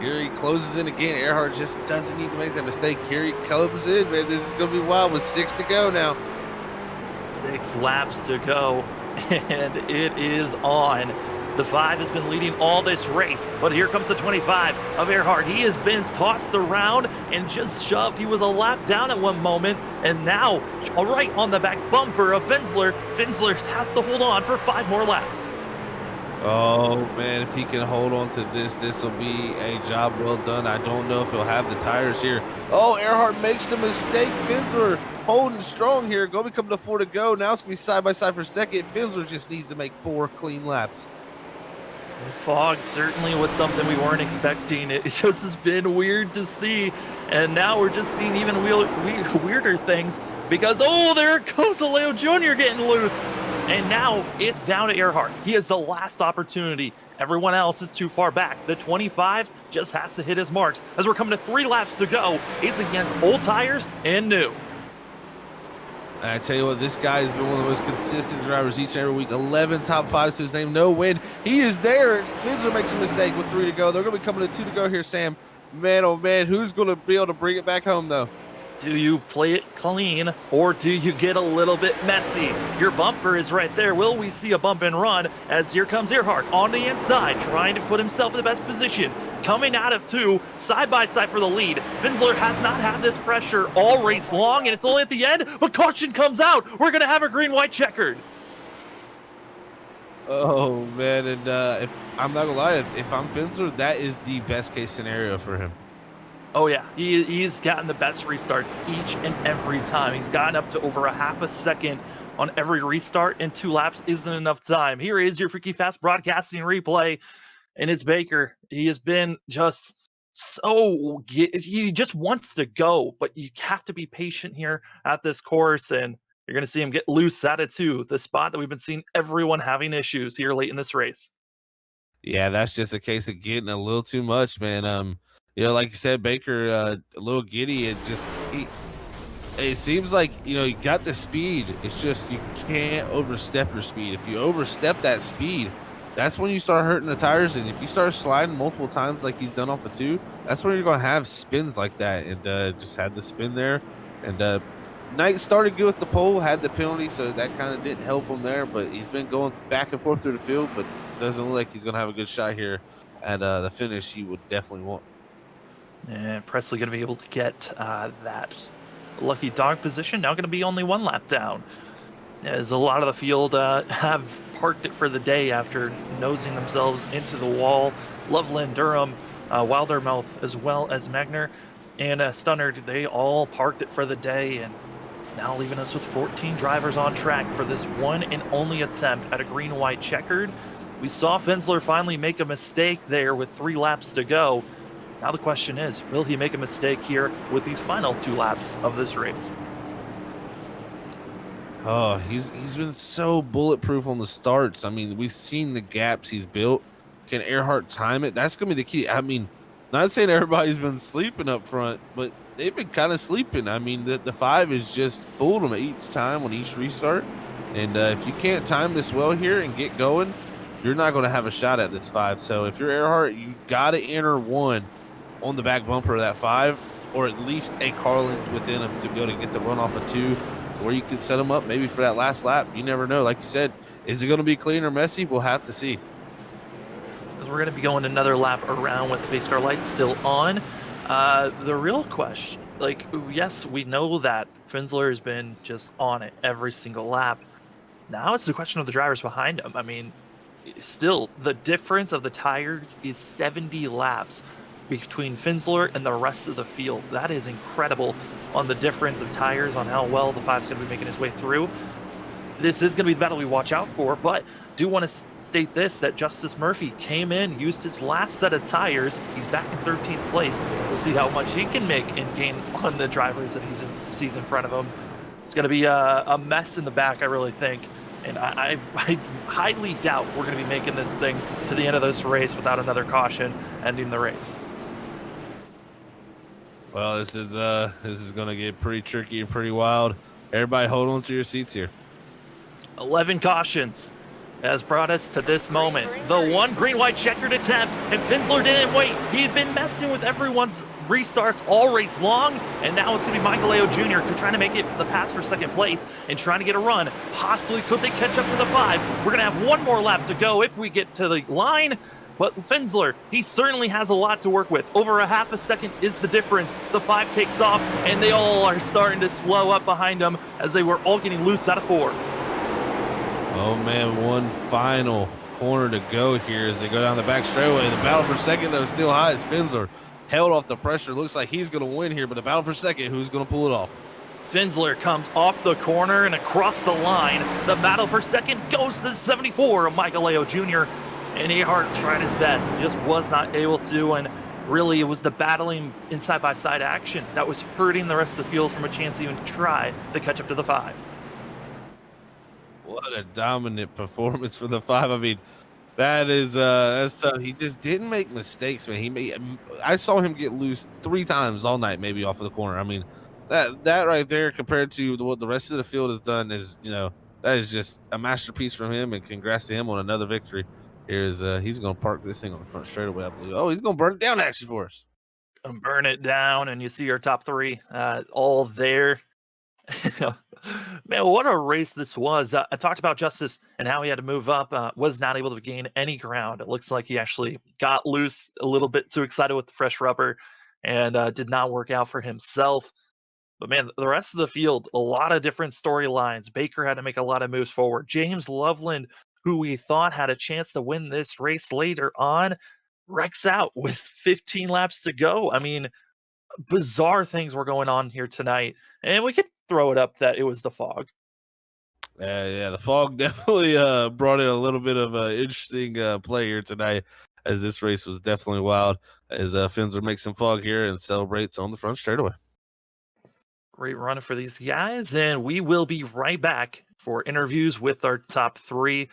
here he closes in again. Earhart just doesn't need to make that mistake. Here he comes in, man. This is going to be wild with 6 to go now. 6 laps to go, and it is on. The 5 has been leading all this race, but here comes the 25 of Earhart. He has been tossed around and just shoved. He was a lap down at one moment, and now right on the back bumper of Finsler. Finsler has to hold on for 5 more laps. Oh, man, if he can hold on to this will be a job well done. I don't know if he'll have the tires here. Oh, Earhart makes the mistake. Finsler holding strong here. Going to become to 4 to go. Now it's going to be side by side for second. Finsler just needs to make 4 clean laps. The fog certainly was something we weren't expecting. It just has been weird to see, and now we're just seeing even weirder things because, oh, there goes Leo Jr. getting loose. And now it's down to Earhart. He has the last opportunity. Everyone else is too far back. The 25 just has to hit his marks. As we're coming to 3 laps to go, it's against old tires and new. And I tell you what, this guy has been one of the most consistent drivers each and every week. 11 top 5s to his name, no win. He is there. Finsler makes a mistake with 3 to go. They're going to be coming to 2 to go here, Sam. Man, oh man, who's gonna be able to bring it back home though? Do you play it clean or do you get a little bit messy? Your bumper is right there. Will we see a bump and run as here comes Earhart on the inside, trying to put himself in the best position, coming out of two, side by side for the lead. Finsler has not had this pressure all race long, and it's only at the end, but caution comes out. We're going to have a green-white checkered. Oh man, and if I'm not gonna lie, if I'm Finsler, that is the best case scenario for him. Oh yeah, he's gotten the best restarts each and every time. He's gotten up to over a half a second on every restart, and 2 laps isn't enough time. Here is your Freaky Fast broadcasting replay, and it's Baker. He has been just he just wants to go, but you have to be patient here at this course, and you're going to see him get loose out of 2, the spot that we've been seeing everyone having issues here late in this race. Yeah, that's just a case of getting a little too much, man. Like you said, Baker, a little giddy. It seems like you got the speed. It's just you can't overstep your speed. If you overstep that speed, that's when you start hurting the tires. And if you start sliding multiple times like he's done off the 2, that's when you're gonna have spins like that. And just had the spin there. And Knight started good with the pole, had the penalty, so that kind of didn't help him there. But he's been going back and forth through the field, but doesn't look like he's gonna have a good shot here at the finish he would definitely want. And Presley going to be able to get that lucky dog position. Now going to be only 1 lap down, as a lot of the field have parked it for the day after nosing themselves into the wall. Loveland, Durham, Wildermouth, as well as Magner and Stunnard, they all parked it for the day, and now leaving us with 14 drivers on track for this one and only attempt at a green-white checkered. We saw Finsler finally make a mistake there with 3 laps to go. Now the question is, will he make a mistake here with these final 2 laps of this race? Oh, he's been so bulletproof on the starts. I mean, we've seen the gaps he's built. Can Earhart time it? That's gonna be the key. I mean, not saying everybody's been sleeping up front, but they've been kind of sleeping. I mean, the 5 is just fooled them each time on each restart. And if you can't time this well here and get going, you're not going to have a shot at this 5. So if you're Earhart, you got to enter 1 on the back bumper of that 5, or at least a car length within them to be able to get the run off of 2, where you can set them up maybe for that last lap. You never know. Like you said, is it going to be clean or messy? We'll have to see. Because we're going to be going another lap around with the pace car lights still on. The real question, yes, we know that Finsler has been just on it every single lap. Now it's the question of the drivers behind him. I mean, still, the difference of the tires is 70 laps between Finsler and the rest of the field. That is incredible on the difference of tires, on how well the 5 is going to be making his way through. This is going to be the battle we watch out for, but do want to state this, that Justice Murphy came in, used his last set of tires. He's back in 13th place. We'll see how much he can make and gain on the drivers that sees in front of him. It's going to be a mess in the back, I really think. And I highly doubt we're going to be making this thing to the end of this race without another caution ending the race. Well, this is going to get pretty tricky and pretty wild. Everybody hold on to your seats here. 11 cautions has brought us to this moment. The 1 green-white checkered attempt, and Finsler didn't wait. He had been messing with everyone's restarts all race long, and now it's going to be Michael Leo Jr. trying to make it the pass for 2nd place and trying to get a run. Possibly could they catch up to the 5? We're going to have 1 more lap to go if we get to the line. But Finsler, he certainly has a lot to work with. Over a half a second is the difference. The 5 takes off, and they all are starting to slow up behind him as they were all getting loose out of 4. Oh, man, 1 final corner to go here as they go down the back straightaway. The battle for 2nd, though, still high as Finsler held off the pressure. Looks like he's going to win here, but the battle for 2nd, who's going to pull it off? Finsler comes off the corner and across the line. The battle for 2nd goes to the 74 of Michael Leo Jr., and Earhart tried his best, just was not able to, and really it was the battling in side-by-side action that was hurting the rest of the field from a chance to even try to catch up to the 5. What a dominant performance for the 5. I mean, that's tough. He just didn't make mistakes, man. I saw him get loose 3 times all night, maybe off of the corner. I mean, that right there compared to what the rest of the field has done is, that is just a masterpiece from him, and congrats to him on another victory. He's going to park this thing on the front straightaway, I believe. Oh, he's going to burn it down actually for us. and burn it down, and you see our top three all there. Man, what a race this was. I talked about Justice and how he had to move up, was not able to gain any ground. It looks like he actually got loose a little bit too excited with the fresh rubber and did not work out for himself. But man, the rest of the field, a lot of different storylines. Baker had to make a lot of moves forward. James Loveland, who we thought had a chance to win this race later on, wrecks out with 15 laps to go. I mean, bizarre things were going on here tonight, and we could throw it up that it was the fog. Yeah, the fog definitely brought in a little bit of interesting play here tonight, as this race was definitely wild. As Finzer makes some fog here and celebrates on the front straightaway. Great run for these guys, and we will be right back for interviews with our top three.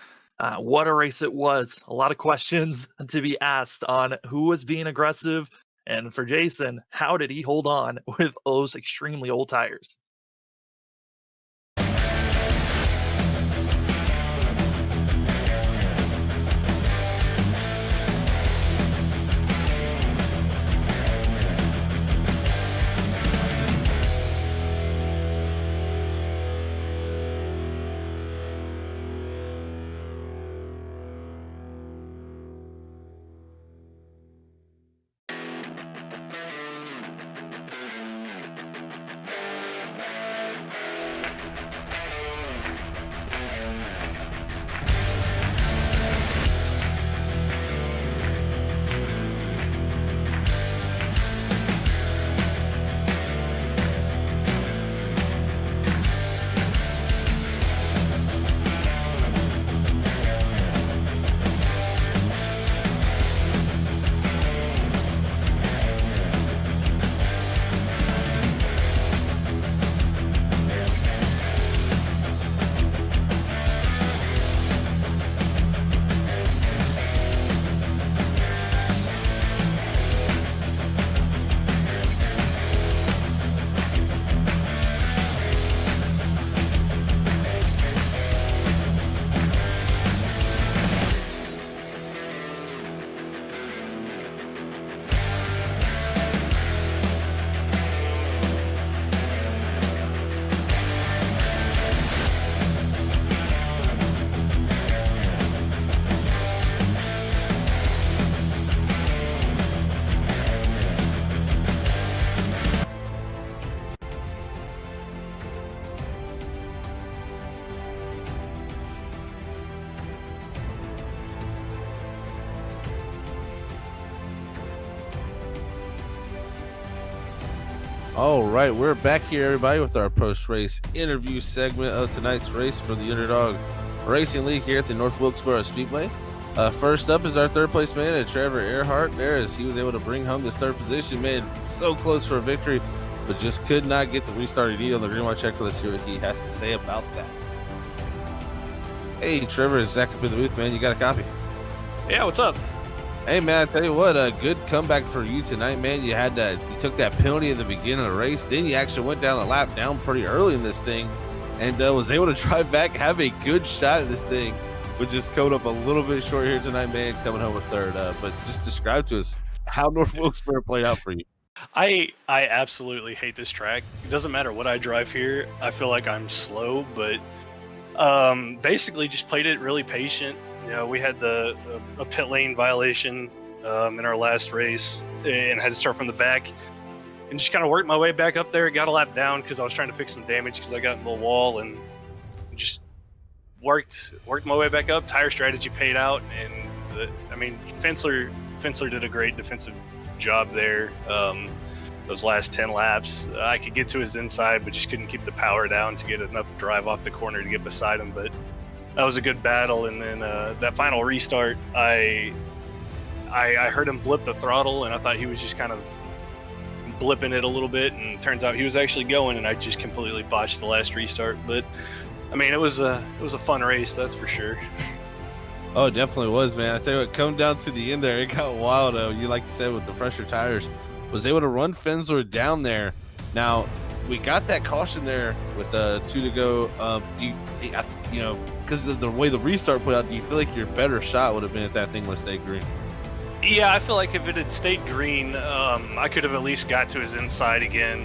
What a race it was. A lot of questions to be asked on who was being aggressive, and for Jason, how did he hold on with those extremely old tires? All right, we're back here, everybody, with our post-race interview segment of tonight's race for the Underdog Racing League here at the North Wilkesboro Speedway. First up is our third-place man, Trevor Earhart. There, as he was able to bring home this third position, man, so close for a victory, but just could not get the restart he needed on the green white checklist. Let's hear what he has to say about that. Hey, Trevor, is Zach up in the booth, man? You got a copy? Yeah, what's up? Hey, man, I tell you what, a good comeback for you tonight, man. You took that penalty at the beginning of the race. Then you actually went down a lap down pretty early in this thing and was able to drive back, have a good shot at this thing, but just code up a little bit short here tonight, man, coming home with third. But just describe to us how North Wilkesboro played out for you. I absolutely hate this track. It doesn't matter what I drive here. I feel like I'm slow, but basically just played it really patient. You know, we had a pit lane violation in our last race and had to start from the back and just kind of worked my way back up there. Got a lap down because I was trying to fix some damage because I got in the wall, and just worked my way back up. Tire strategy paid out, and Fensler did a great defensive job there. Those last 10 laps, I could get to his inside, but just couldn't keep the power down to get enough drive off the corner to get beside him. But that was a good battle. And then that final restart, I heard him blip the throttle, and I thought he was just kind of blipping it a little bit, and turns out he was actually going, and I just completely botched the last restart. But I mean, it was a fun race, that's for sure. Oh, it definitely was, man. I tell you what, coming down to the end there, it got wild. Like you said, with the fresher tires, was able to run Fensler down there. Now, we got that caution there with 2 to go. Because of the way the restart played out, do you feel like your better shot would have been if that thing would have stayed green? Yeah, I feel like if it had stayed green, I could have at least got to his inside again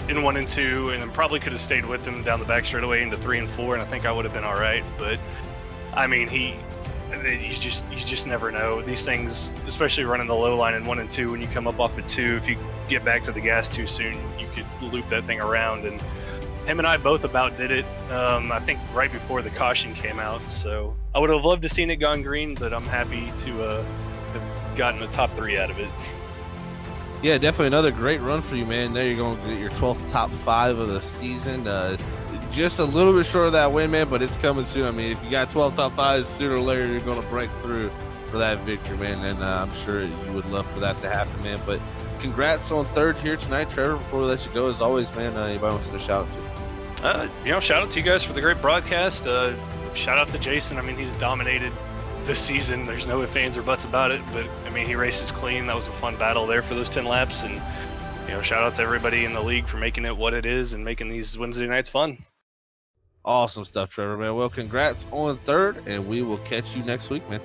in 1 and 2, and then probably could have stayed with him down the back straightaway into 3 and 4, and I think I would have been all right. But I mean, you just never know these things, especially running the low line in 1 and 2. When you come up off of 2, if you get back to the gas too soon, you could loop that thing around. And him and I both about did it. I think right before the caution came out. So I would have loved to seen it gone green, but I'm happy to have gotten a top 3 out of it. Yeah, definitely another great run for you, man. There you're going to get your 12th top 5 of the season. Just a little bit short of that win, man, but it's coming soon. I mean, if you got 12 top 5s, sooner or later you're going to break through for that victory, man. And I'm sure you would love for that to happen, man. But congrats on 3rd here tonight, Trevor. Before we let you go, as always, man, anybody wants to shout out to? Shout out to you guys for the great broadcast. Shout out to Jason. I mean, he's dominated this season. There's no ifs, ands, or buts about it. But I mean, he races clean. That was a fun battle there for those 10 laps. And shout out to everybody in the league for making it what it is and making these Wednesday nights fun. Awesome stuff, Trevor, man. Well, congrats on 3rd, and we will catch you next week, man.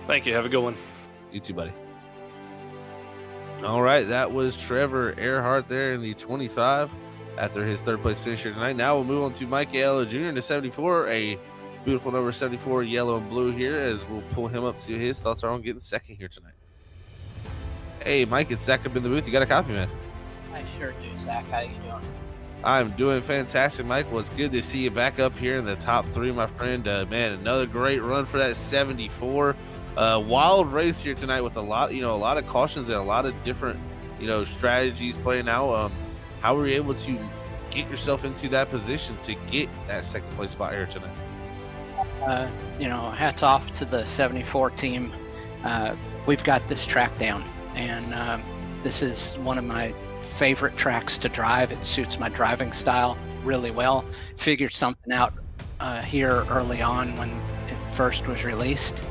Thank you. Have a good one. You too, buddy. All right, that was Trevor Earhart there in the 25 after his 3rd place finish here tonight. Now we'll move on to Mike Ayala Jr. in the 74, a beautiful number 74, yellow and blue here, as we'll pull him up to see what his thoughts are on getting 2nd here tonight. Hey, Mike, it's Zach up in the booth. You got a copy, man? I sure do, Zach. How you doing? I'm doing fantastic, Mike. Well, it's good to see you back up here in the top 3, my friend. Man, another great run for that 74. Wild race here tonight with a lot of cautions and a lot of different, strategies playing out. How were you able to get yourself into that position to get that 2nd place spot here tonight? Hats off to the 74 team. We've got this track down, and this is one of my favorite tracks to drive. It suits my driving style really well. Figured something out here early on when it first was released,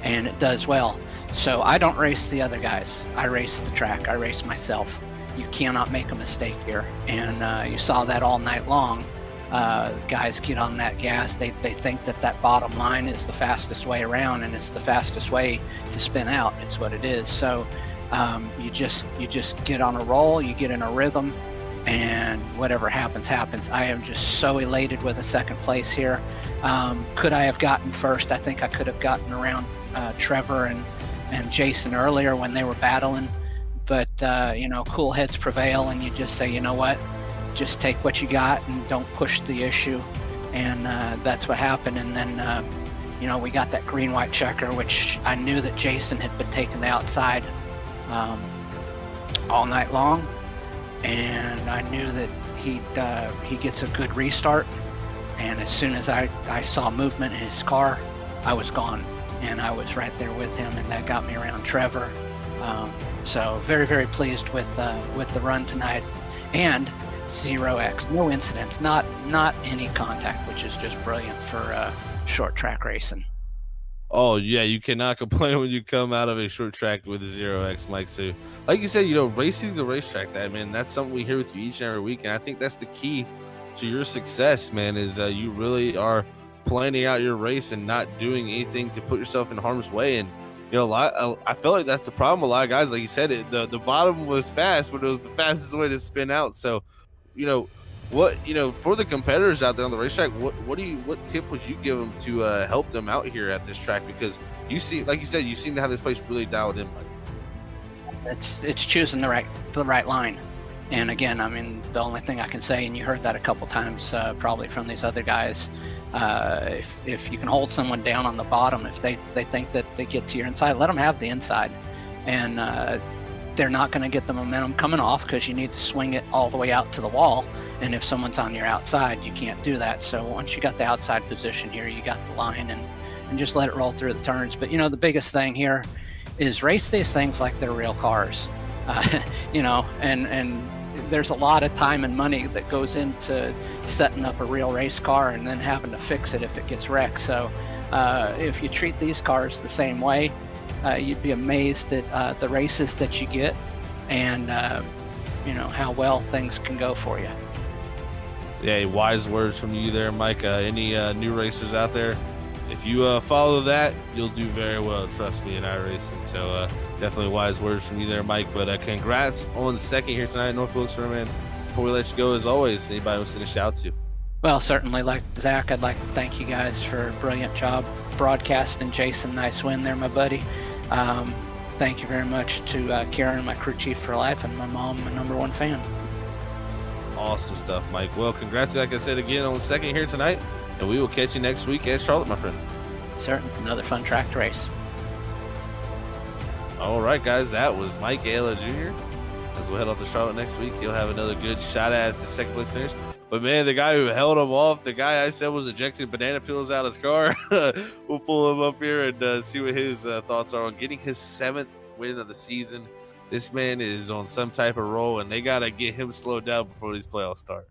and it does well. So I don't race the other guys. I race the track. I race myself. You cannot make a mistake here, and you saw that all night long. Guys get on that gas. They think that bottom line is the fastest way around, and it's the fastest way to spin out. It's what it is. So you just get on a roll. You get in a rhythm, and whatever happens, happens. I am just so elated with a 2nd place here. Could I have gotten 1st? I think I could have gotten around Trevor and Jason earlier when they were battling. But, cool heads prevail, and you just say, you know what, just take what you got and don't push the issue. And that's what happened. And then, we got that green-white checker, which I knew that Jason had been taking the outside all night long. And I knew that he gets a good restart. And as soon as I saw movement in his car, I was gone. And I was right there with him, and that got me around Trevor. So very, very pleased with the run tonight, and 0x, no incidents, not any contact, which is just brilliant for short track racing. Oh yeah, you cannot complain when you come out of a short track with a 0x, Mike. So, like you said, racing the racetrack, that's something we hear with you each and every week, and I think that's the key to your success, man. Is you really are planning out your race and not doing anything to put yourself in harm's way. And I feel like that's the problem. A lot of guys, like you said, the bottom was fast, but it was the fastest way to spin out. So, for the competitors out there on the racetrack, what tip would you give them to help them out here at this track? Because like you said, you seem to have this place really dialed in. It's choosing the right line. And again, I mean, the only thing I can say, and you heard that a couple times probably from these other guys, if you can hold someone down on the bottom, if they think that they get to your inside, let them have the inside. And they're not going to get the momentum coming off, because you need to swing it all the way out to the wall. And if someone's on your outside, you can't do that. So once you got the outside position here, you got the line, and just let it roll through the turns. But the biggest thing here is race these things like they're real cars. And there's a lot of time and money that goes into setting up a real race car and then having to fix it if it gets wrecked. So if you treat these cars the same way, you'd be amazed at the races that you get, and how well things can go for you. Yeah, wise words from you there, Mike. Any new racers out there, if you follow that, you'll do very well. Trust me in iRacing. So definitely wise words from you there, Mike. But congrats on the second here tonight at North Wilkesboro, man. Before we let you go, as always, anybody wants to shout to? Well, certainly, like Zach, I'd like to thank you guys for a brilliant job broadcasting. Jason, nice win there, my buddy. Thank you very much to Kieran, my crew chief for life, and my mom, my #1 fan. Awesome stuff, Mike. Well, congrats, like I said, again on the second here tonight, and we will catch you next week at Charlotte, my friend. Certain. Another fun track to race. All right, guys, that was Mike Ayala Jr. As we'll head off to Charlotte next week, he'll have another good shot at the second place finish. But, man, the guy who held him off, the guy I said was ejecting banana peels out of his car, we'll pull him up here and see what his thoughts are on getting his 7th win of the season. This man is on some type of roll, and they got to get him slowed down before these playoffs start.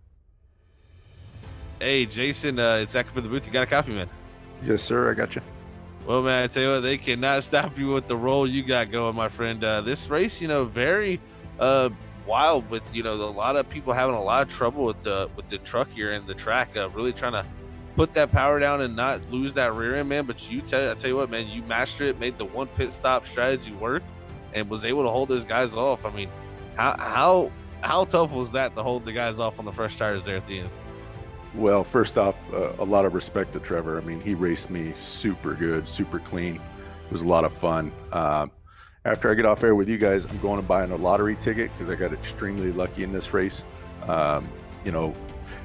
Hey, Jason, it's Zach up in the booth. You got a copy, man? Yes, sir. I got you. Well, man, I tell you what, they cannot stop you with the roll you got going, my friend. This race, very wild with, a lot of people having a lot of trouble with the truck here and the track, really trying to put that power down and not lose that rear end, man. But I tell you what, man, you mastered it, made the one pit stop strategy work, and was able to hold those guys off. I mean, how tough was that to hold the guys off on the fresh tires there at the end? Well, first off, a lot of respect to Trevor. I mean, he raced me super good, super clean. It was a lot of fun. After I get off air with you guys, I'm going to buy a lottery ticket because I got extremely lucky in this race.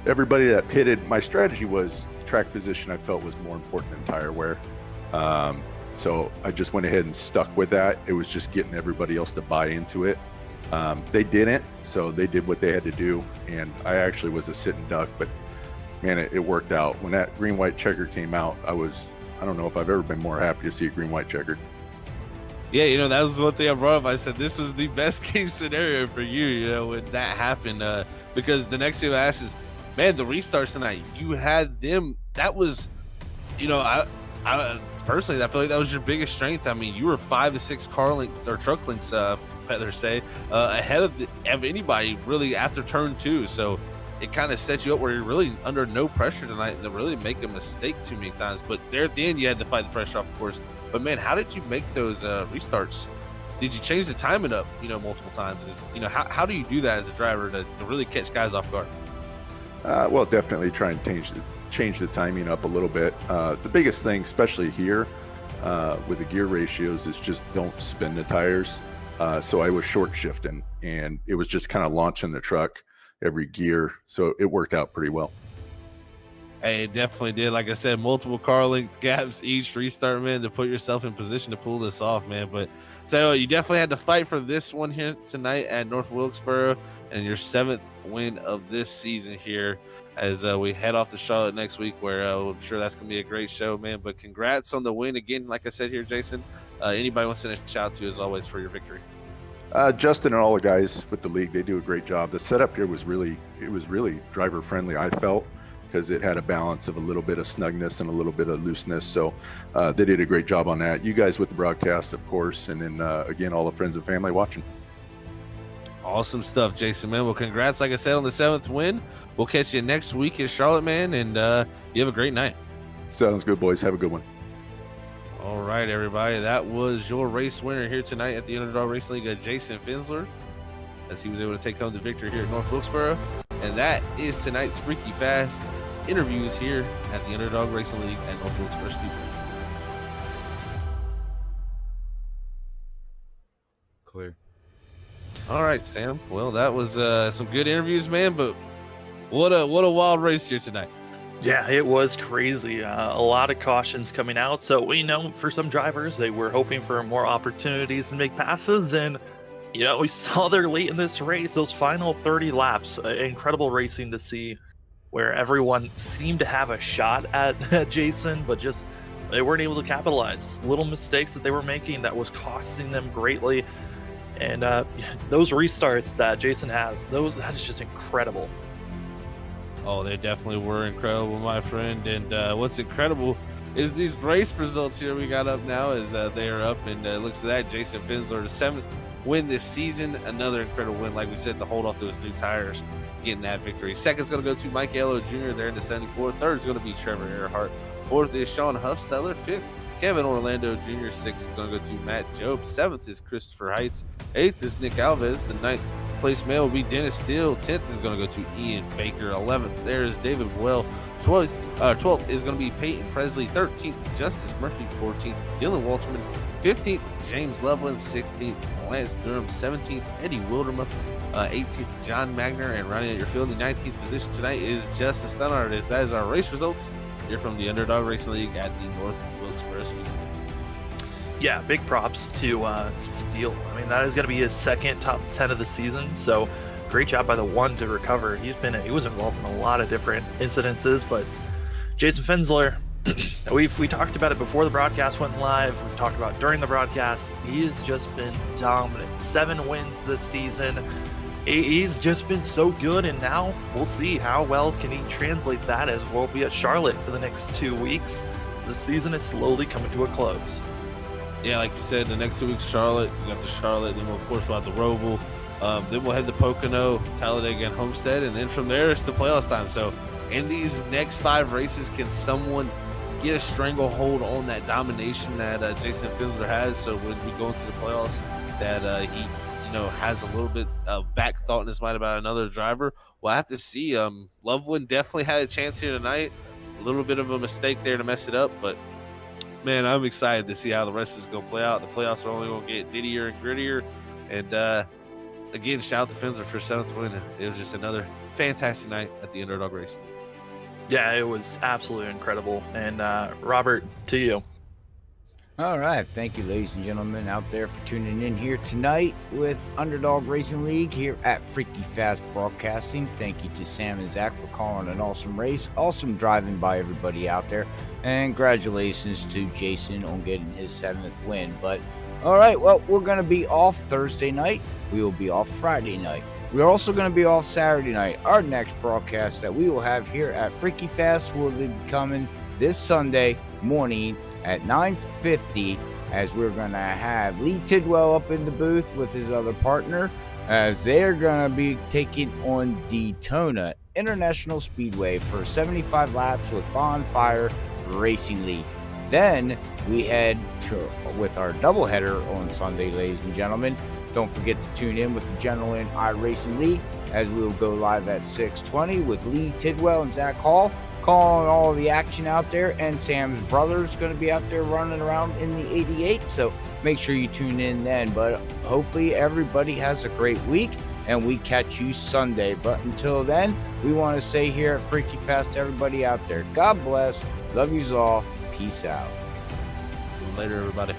Everybody that pitted, my strategy was track position I felt was more important than tire wear. So I just went ahead and stuck with that. It was just getting everybody else to buy into it. They didn't, so they did what they had to do. And I actually was a sitting duck, but man, it worked out. When that green-white checker came out, I don't know if I've ever been more happy to see a green-white checker. Yeah, that was one thing I brought up. I said this was the best case scenario for you, when that happened. Because the next thing I asked is, man, the restarts tonight, you had them. That was, I personally, I feel like that was your biggest strength. I mean, you were 5 to 6 car lengths or truck lengths, better say, ahead of anybody really after turn 2. So it kind of sets you up where you're really under no pressure tonight to really make a mistake too many times. But there at the end, you had to fight the pressure off, of course. But, man, how did you make those restarts? Did you change the timing up, multiple times? How do you do that as a driver to really catch guys off guard? Well, definitely try and change the timing up a little bit. The biggest thing, especially here with the gear ratios, is just don't spin the tires. So I was short shifting, and it was just kind of launching the truck every gear. So it worked out pretty well. Hey, it definitely did. Like I said, multiple car length gaps each restart, man, to put yourself in position to pull this off, man. But tell you what, you definitely had to fight for this one here tonight at North Wilkesboro, and your 7th win of this season here as we head off to Charlotte next week, where I'm sure that's going to be a great show, man. But congrats on the win again. Like I said here, Jason, anybody wants to send a shout out to you as always for your victory? Justin and all the guys with the league, they do a great job. The setup here was really driver friendly, I felt, because it had a balance of a little bit of snugness and a little bit of looseness. So they did a great job on that. You guys with the broadcast, of course, and then again, all the friends and family watching. Awesome stuff, Jason, man. Well, congrats, like I said, on the 7th win. We'll catch you next week in Charlotte, man, and you have a great night. Sounds good, boys. Have a good one. All right, everybody. That was your race winner here tonight at the Underdog Racing League, Jason Finsler, as he was able to take home the victory here at North Wilkesboro. And that is tonight's Freaky Fast interviews here at the Underdog Racing League at North Wilkesboro Speedway. Clear. All right, Sam. Well, that was some good interviews, man. But what a wild race here tonight. Yeah, it was crazy. A lot of cautions coming out. So we know for some drivers, they were hoping for more opportunities to make passes. And, we saw there late in this race, those final 30 laps, incredible racing to see, where everyone seemed to have a shot at Jason, but just they weren't able to capitalize. Little mistakes that they were making that was costing them greatly. And those restarts that Jason has, that is just incredible. Oh, they definitely were incredible, my friend. And what's incredible is these race results here we got up now as they are up. And looks at that, Jason Finsler, the 7th win this season. Another incredible win, like we said, to hold off those new tires, getting that victory. Second's going to go to Mike Ayala Jr. there in the 74. Third is going to be Trevor Earhart. Fourth is Sean Huffsteller. Fifth, Kevin Orlando Jr. Sixth is going to go to Matt Job. Seventh is Christopher Heights. Eighth is Nick Alves. The ninth place male will be Dennis Steele. 10th is going to go to Ian Baker. 11th, there is David Well. 12th is going to be Peyton Presley. 13th, Justice Murphy. 14th, Dylan Walterman. 15th, James Loveland. 16th, Lance Durham. 17th, Eddie Wildermuth. 18th, John Magner. And rounding out your field, the 19th position tonight is Justice Thunard. That is our race results. You're from the Underdog Racing League at the North Wilkesboro Speedway. Yeah, big props to Steele. I mean, that is going to be his second top 10 of the season. So great job by the one to recover. He was involved in a lot of different incidences, but Jason Fensler, we talked about it before the broadcast went live. We've talked about it during the broadcast. He has just been dominant. 7 wins this season. He's just been so good, and now we'll see how well can he translate that as we'll be at Charlotte for the next 2 weeks. The season is slowly coming to a close. Yeah, like you said, the next 2 weeks, Charlotte. We got the Charlotte, then of course we'll have the Roval. Then we'll head to Pocono, Talladega, and Homestead, and then from there it's the playoffs time. So in these next 5 races, can someone get a stranglehold on that domination that Jason Fensler has? So when we go into the playoffs, that he has a little bit of back thought in his mind about another driver. We'll have to see. Loveland definitely had a chance here tonight. A little bit of a mistake there to mess it up, but man, I'm excited to see how the rest is going to play out. The playoffs are only going to get nittier and grittier. And again, shout out to Fensler for 7th win. It was just another fantastic night at the Underdog Racing. Yeah, it was absolutely incredible. And Robert, to you. All right. Thank you, ladies and gentlemen, out there for tuning in here tonight with Underdog Racing League here at Freaky Fast Broadcasting. Thank you to Sam and Zach for calling an awesome race. Awesome driving by everybody out there. And congratulations to Jason on getting his 7th win. But all right, well, we're going to be off Thursday night. We will be off Friday night. We're also going to be off Saturday night. Our next broadcast that we will have here at Freaky Fast will be coming this Sunday morning at 9:50, as we're going to have Lee Tidwell up in the booth with his other partner, as they're going to be taking on Daytona International Speedway for 75 laps with Bonfire Racing League. Then we head to with our doubleheader on Sunday, ladies and gentlemen. Don't forget to tune in with the Gentleman iRacing League, as we will go live at 6:20 with Lee Tidwell and Zach Hall calling all the action out there, and Sam's brother is going to be out there running around in the 88, so make sure you tune in then. But hopefully everybody has a great week, and we catch you Sunday. But until then, we want to say here at Freaky Fast, everybody out there, God bless, love yous all, peace out. Later, everybody.